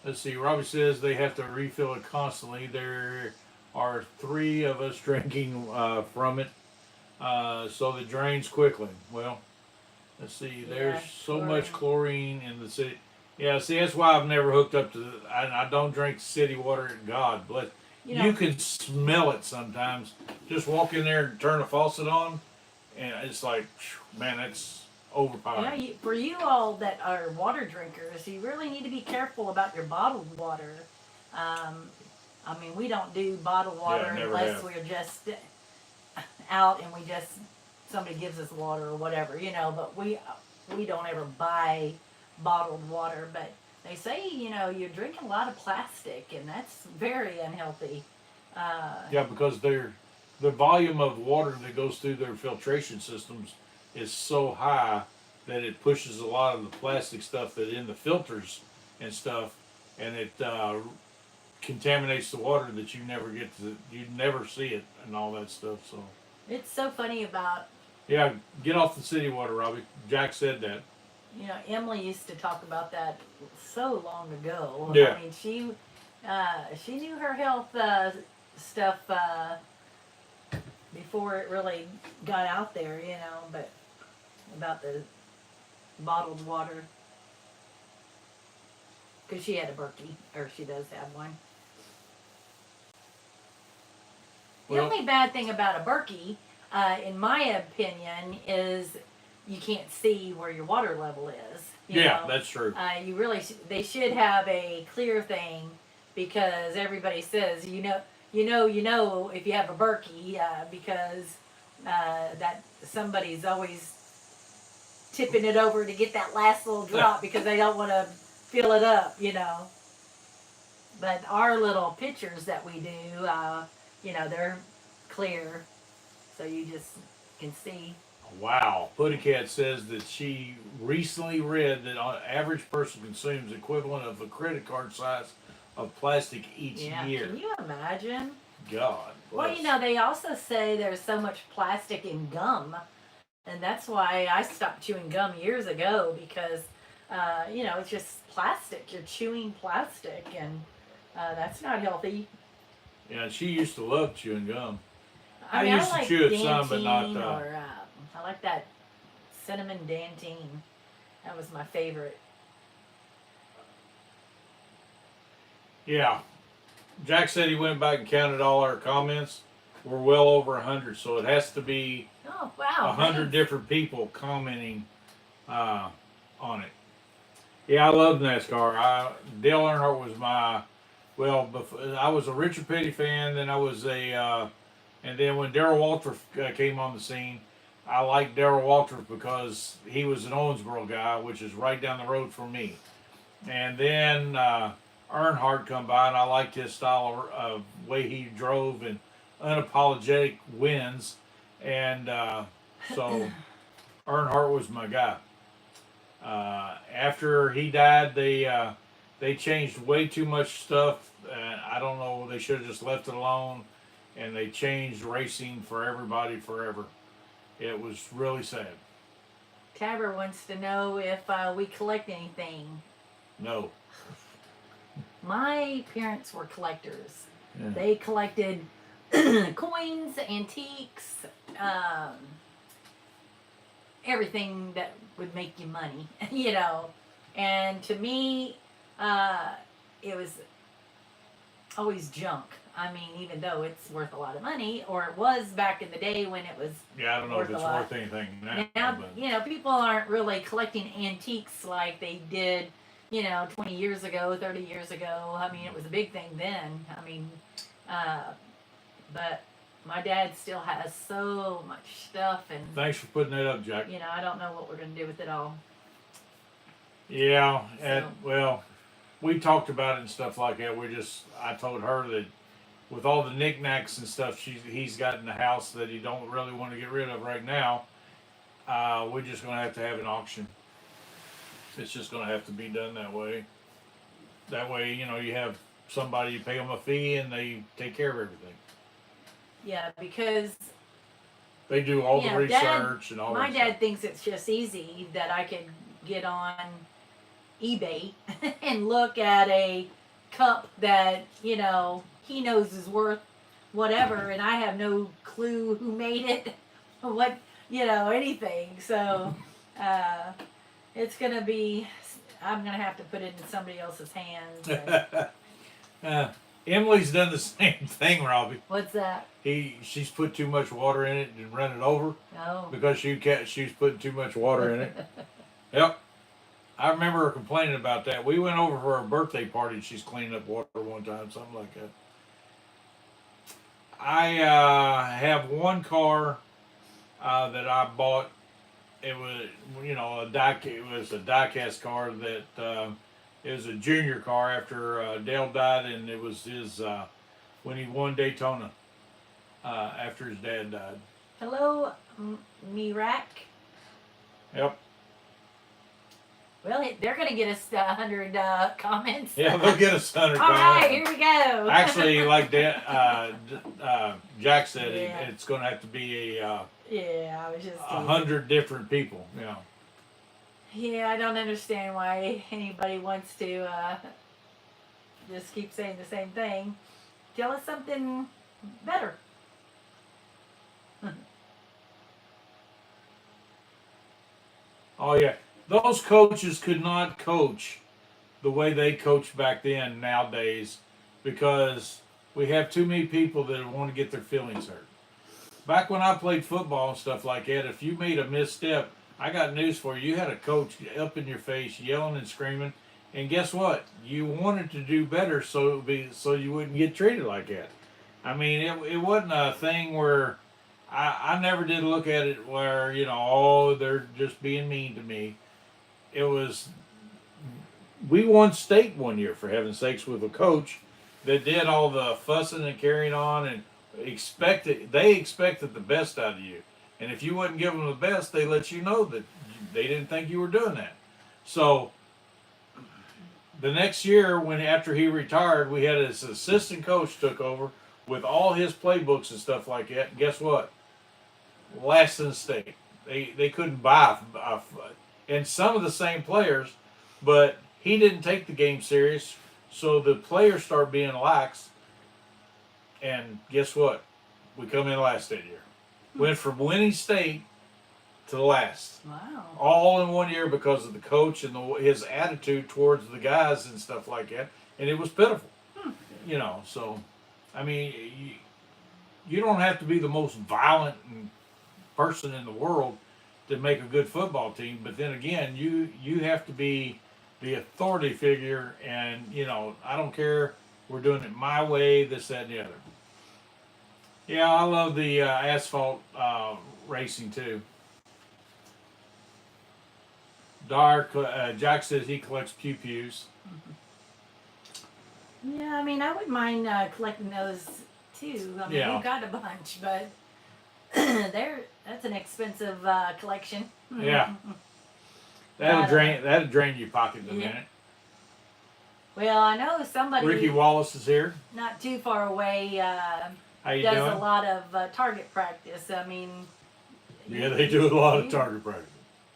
Let's see, Robbie says they have to refill it constantly. There are 3 of us drinking from it, so it drains quickly. Well, let's see, there's so much chlorine in the city. Yeah, see, that's why I've never hooked up to I don't drink city water. God bless. You can smell it sometimes. Just walk in there and turn the faucet on, and it's like, man, that's overpowering. Yeah, for you all that are water drinkers, you really need to be careful about your bottled water. I mean, we don't do bottled water unless we're just out and we just somebody gives us water or whatever, but we don't ever buy bottled water. But they say, you're drinking a lot of plastic, and that's very unhealthy. Yeah, because the volume of water that goes through their filtration systems is so high that it pushes a lot of the plastic stuff that in the filters and stuff, and it contaminates the water that you never see it and all that stuff. So It's so funny about, yeah, get off the city water, Robbie. Jack said that. Emily used to talk about that so long ago. Yeah. I mean, she knew her health stuff before it really got out there, but about the bottled water. Because she had a Berkey, or she does have one. The only bad thing about a Berkey, in my opinion, is you can't see where your water level is. That's true. They should have a clear thing, because everybody says, if you have a Berkey, because that somebody's always tipping it over to get that last little drop because they don't want to fill it up, But our little pitchers that we do, they're clear, so you just can see. Wow. Puttycat says that she recently read that an average person consumes equivalent of a credit card size of plastic each year. Can you imagine? God bless. Well, they also say there's so much plastic in gum, and that's why I stopped chewing gum years ago, because, it's just plastic. You're chewing plastic, and that's not healthy. Yeah, she used to love chewing gum. I used to like chew it some, but not. Or, I like that cinnamon dantine. That was my favorite. Yeah. Jack said he went back and counted all our comments. We're well over 100, so it has to be 100 different people commenting on it. Yeah, I love NASCAR. Dale Earnhardt was I was a Richard Petty fan. Then I was and then when Darrell Waltrip came on the scene, I liked Darrell Waltrip because he was an Owensboro guy, which is right down the road from me. And then Earnhardt come by, and I liked his style of way he drove and unapologetic wins. And so Earnhardt was my guy. After he died, they changed way too much stuff. I don't know. They should have just left it alone, and they changed racing for everybody forever. It was really sad. Tabber wants to know if we collect anything. No. My parents were collectors. Yeah. They collected coins, antiques, everything that would make you money, And to me, it was always junk. I mean, even though it's worth a lot of money, or it was back in the day when it was. Yeah, I don't know if it's worth anything now. Now, people aren't really collecting antiques like they did, 20 years ago, 30 years ago. I mean, it was a big thing then. I mean, but my dad still has so much stuff, and thanks for putting that up, Jack. I don't know what we're going to do with it all. Yeah, well, we talked about it and stuff like that. I told her that with all the knickknacks and stuff he's got in the house that he don't really want to get rid of right now, we're just going to have an auction. It's just going to have to be done that way. That way, you have somebody, you pay them a fee, and they take care of everything. Yeah, because they do all the research and all that. My dad thinks it's just easy that I could get on eBay and look at a cup that, he knows is worth whatever, and I have no clue who made it, what, anything. So, it's going to be, I'm going to have to put it in somebody else's hands. Emily's done the same thing, Robbie. What's that? She's put too much water in it and run it over. Oh. Because she's putting too much water in it. Yep. I remember her complaining about that. We went over for her birthday party and she's cleaning up water one time, something like that. I have one car that I bought. It was, it was a diecast car that it was a junior car after Dale died, and it was his when he won Daytona after his dad died. Hello, Mirak. Yep. Well, they're going to get us 100 comments. Yeah, they'll get us 100 All right, comments. here we go. Actually, like Jack said, Yeah. it's going to have to be Yeah, I was just teasing. 100 different people. Yeah. Yeah, I don't understand why anybody wants to just keep saying the same thing. Tell us something better. Oh yeah, those coaches could not coach the way they coached back then nowadays because we have too many people that want to get their feelings hurt. Back when I played football and stuff like that, if you made a misstep, I got news for you. You had a coach up in your face yelling and screaming, and guess what? You wanted to do better so you wouldn't get treated like that. I mean, it wasn't a thing where I never did look at it where, they're just being mean to me. It was, we won state one year, for heaven's sakes, with a coach that did all the fussing and carrying on and they expected the best out of you. And if you wouldn't give them the best, they let you know that they didn't think you were doing that. So the next year, after he retired, we had his assistant coach took over with all his playbooks and stuff like that. And guess what? Last in the state. They couldn't buy, and some of the same players, but he didn't take the game serious. So the players start being lax. And guess what? We come in last that year. Went from winning state to last. Wow. All in 1 year because of the coach and his attitude towards the guys and stuff like that. And it was pitiful. So, I mean, you don't have to be the most violent person in the world to make a good football team. But then again, you have to be the authority figure. And, I don't care. We're doing it my way, this, that, and the other. Yeah, I love the asphalt racing too. Jack says he collects pew-pews. Yeah, I mean, I wouldn't mind collecting those too. I mean, Yeah. we've got a bunch, but that's an expensive collection. Yeah. That'll drain your pocket in a minute. Well, I know somebody Ricky Wallace is here. not too far away How you does doing? a lot of target practice. I mean, Yeah, they do a lot of target practice.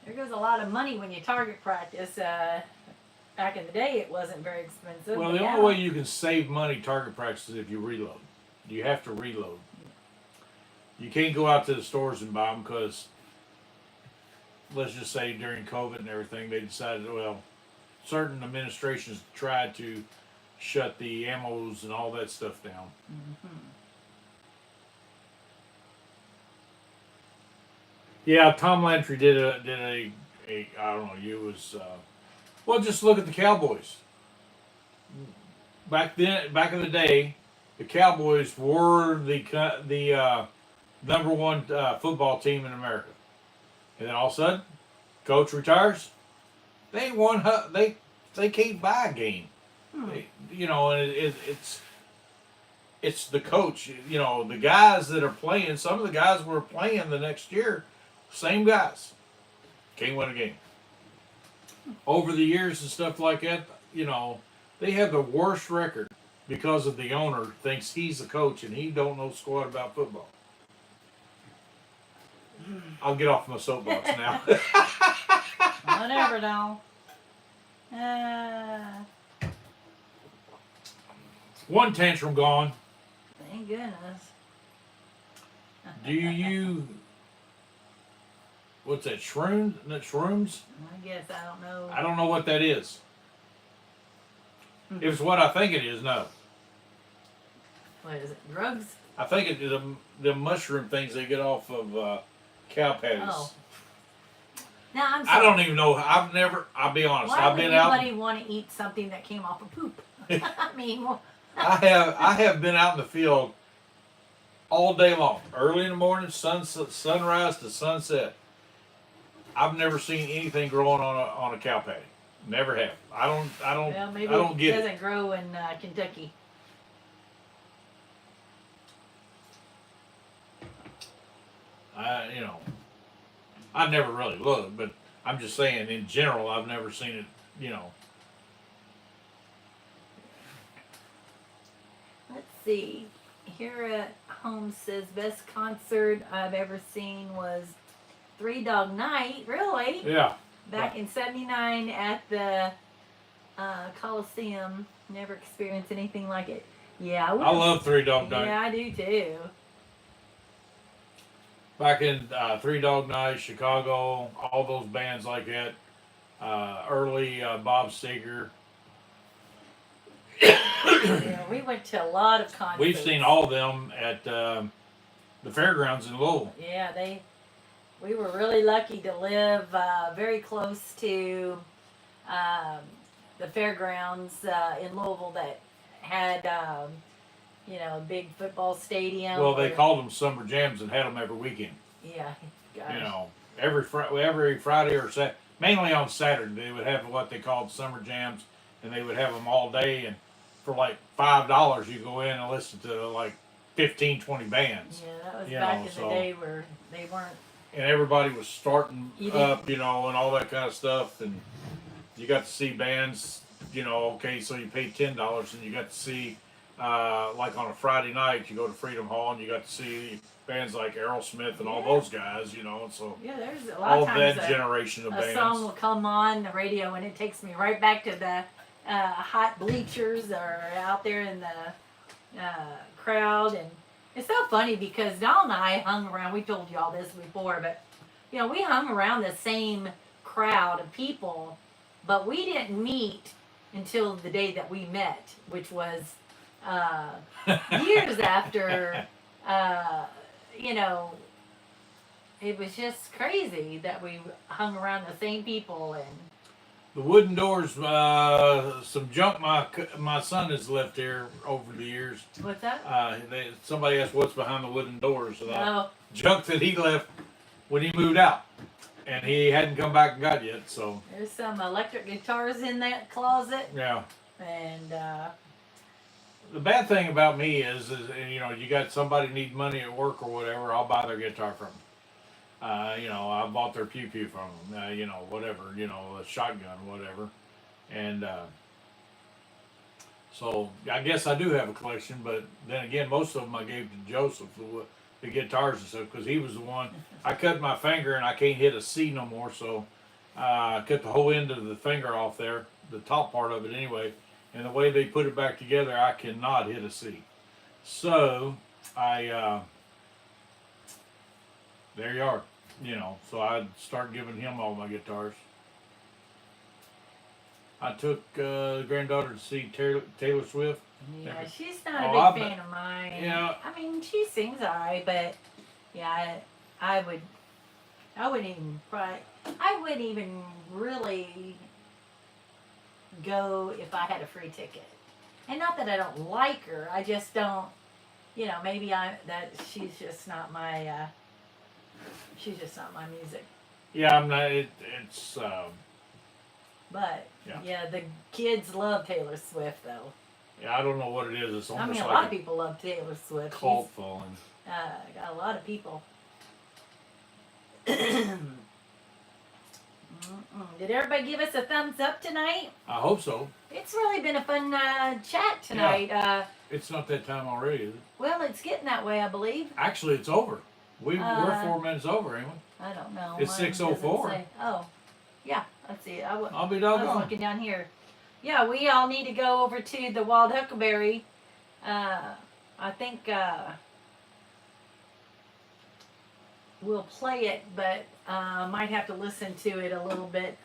there goes a lot of money when you target practice. Back in the day, it wasn't very expensive. Well, but the yeah. only way you can save money target practice is if you reload. You have to reload. You can't go out to the stores and buy them because, let's just say during COVID and everything, they decided, certain administrations tried to shut the ammos and all that stuff down. Mm-hmm. Yeah, Tom Landry did a I don't know, it was just look at the Cowboys. Back in the day, the Cowboys were the number one football team in America. And then all of a sudden, coach retires. They won. They can't buy a game. And it's the coach. The guys that are playing. Some of the guys were playing the next year. Same guys. Can't win a game. Over the years and stuff like that, they have the worst record because of the owner thinks he's the coach and he don't know squat about football. I'll get off my soapbox now. Whatever, now. One tantrum gone. Thank goodness. Do you? What's that? Shrooms? Not shrooms? I guess I don't know. I don't know what that is. If it's what I think it is, no. What is it? Drugs? I think it is the mushroom things they get off of cow patties. Oh. Now I'm I sorry. don't even know. I'll be honest. Why I've would been out. anybody want to eat something that came off of poop? I mean, I have been out in the field all day long, early in the morning, sunrise to sunset. I've never seen anything growing on a cow patty. Never have. Well, maybe I don't it get doesn't it. grow in Kentucky. You know, I never really looked, but I'm just saying in general, I've never seen it. You know, Let's see. Here at home says best concert I've ever seen was Three Dog Night. Really? yeah. Back in '79 at the Coliseum. Never experienced anything like it. Yeah, I love Three Dog Night. Yeah, I do too. Back in Three Dog Night, Chicago, all those bands like that. Early Bob Seger. Yeah, we went to a lot of concerts. We've seen all of them at the fairgrounds in Louisville. Yeah, we were really lucky to live very close to the fairgrounds in Louisville that had a big football stadium. Well, they called them summer jams and had them every weekend. Yeah, gosh. You know, every Friday or Saturday, mainly on Saturday, they would have what they called summer jams, and they would have them all day. And for like $5, you go in and listen to like 15, 20 bands. Yeah, that was You back know, in so- the day where they weren't. And everybody was starting You up, and all that kind of stuff. And you got to see bands, okay, so you paid $10, and you got to see, like on a Friday night, you go to Freedom Hall, and you got to see bands like Aerosmith and all those guys, and so Yeah, there's a lot all of times that generation of a bands. song will come on the radio and it takes me right back to the hot bleachers or out there in the crowd. And it's so funny because Donald and I hung around. We told you all this before, but we hung around the same crowd of people, but we didn't meet until the day that we met, which was years after. It was just crazy that we hung around the same people. And The wooden doors, some junk my son has left here over the years. what's that? Somebody asked what's behind the wooden doors. Oh, Junk that he left when he moved out, and he hadn't come back and got yet. So there's some electric guitars in that closet, yeah. and The bad thing about me is you got somebody need money at work or whatever, I'll buy their guitar from them. I bought their pew pew from them. Whatever. A shotgun, whatever. And so I guess I do have a collection, but then again, most of them I gave to Joseph, the guitars and stuff, because he was the one. I cut my finger and I can't hit a C no more, so I cut the whole end of the finger off there, the top part of it anyway. And the way they put it back together, I cannot hit a C. So I there you are. So I start giving him all my guitars. I took granddaughter to see Taylor Swift. yeah, she's not Oh, a big fan of mine. Yeah. I mean, she sings alright, but yeah, I wouldn't even really go if I had a free ticket. And not that I don't like her, I just don't. Maybe she's just not my. She's just not my music. Yeah, I'm not. It's. But Yeah. the kids love Taylor Swift though. Yeah, I don't know what it is. It's I almost mean, a like lot of people love Taylor Swift. cult following. Got a lot of people. Did everybody give us a thumbs up tonight? I hope so. It's really been a fun chat tonight. It's not that time already, is it? Well, it's getting that way, I believe. Actually, it's over. We're 4 minutes over, ain't we? I don't know. It's Mine 6:04. doesn't say. Oh, yeah. Let's see. I'll be I was doggone. looking down here. Yeah, we all need to go over to the Wild Huckleberry. I think we'll play it, but might have to listen to it a little bit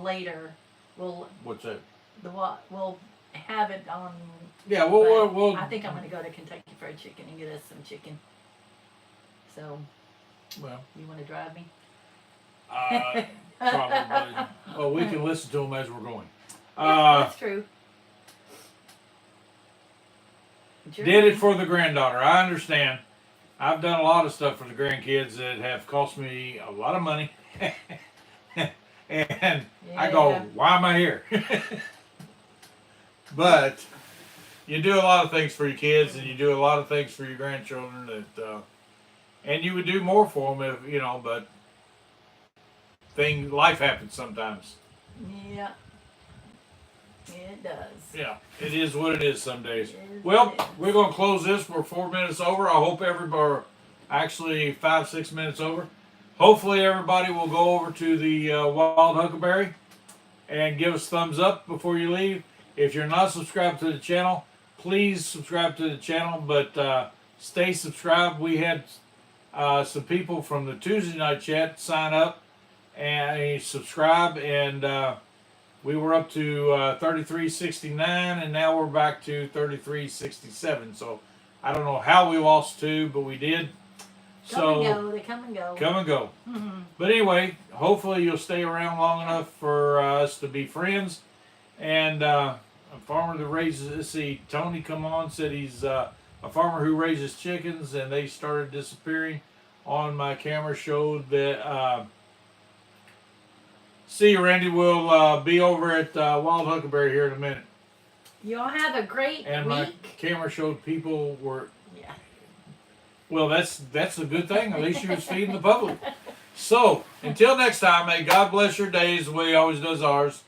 later. What's that? We'll have it on. Yeah, but we'll. I think I'm going to go to Kentucky Fried Chicken and get us some chicken. So, Well, you want to drive me? probably. Well, we can listen to them as we're going. Yeah, that's true. Did it for the granddaughter. I understand. I've done a lot of stuff for the grandkids that have cost me a lot of money. And I go, Yeah. why am I here? But you do a lot of things for your kids, and you do a lot of things for your grandchildren that, and you would do more for them if you know. But life happens sometimes. Yeah. It does. Yeah, it is what it is some days. It is Well, what it is. we're gonna close this. We're 4 minutes over. I hope everybody, actually 5-6 minutes over. Hopefully everybody will go over to the Wild Huckleberry and give us thumbs up before you leave. If you're not subscribed to the channel, please subscribe to the channel. But stay subscribed. We had some people from the Tuesday night chat sign up and subscribe, and we were up to 3369, and now we're back to 3367. So I don't know how we lost 2, but we did. Come and go. They come and go. Come and go. Mm-hmm. But anyway, hopefully you'll stay around long enough for us to be friends. And a farmer that raises, let's see, Tony come on, said he's a farmer who raises chickens, and they started disappearing. On my camera showed that. See you, Randy. We'll be over at Wild Huckleberry here in a minute. Y'all have a great And week. my camera showed people were. Yeah. Well, that's a good thing. At least you was feeding the public. So, until next time, may God bless your days the way He always does ours.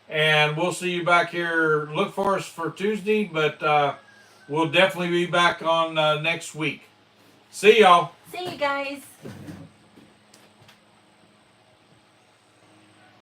And we'll see you back here. Look for us for Tuesday, but we'll definitely be back on next week. See y'all. See you guys.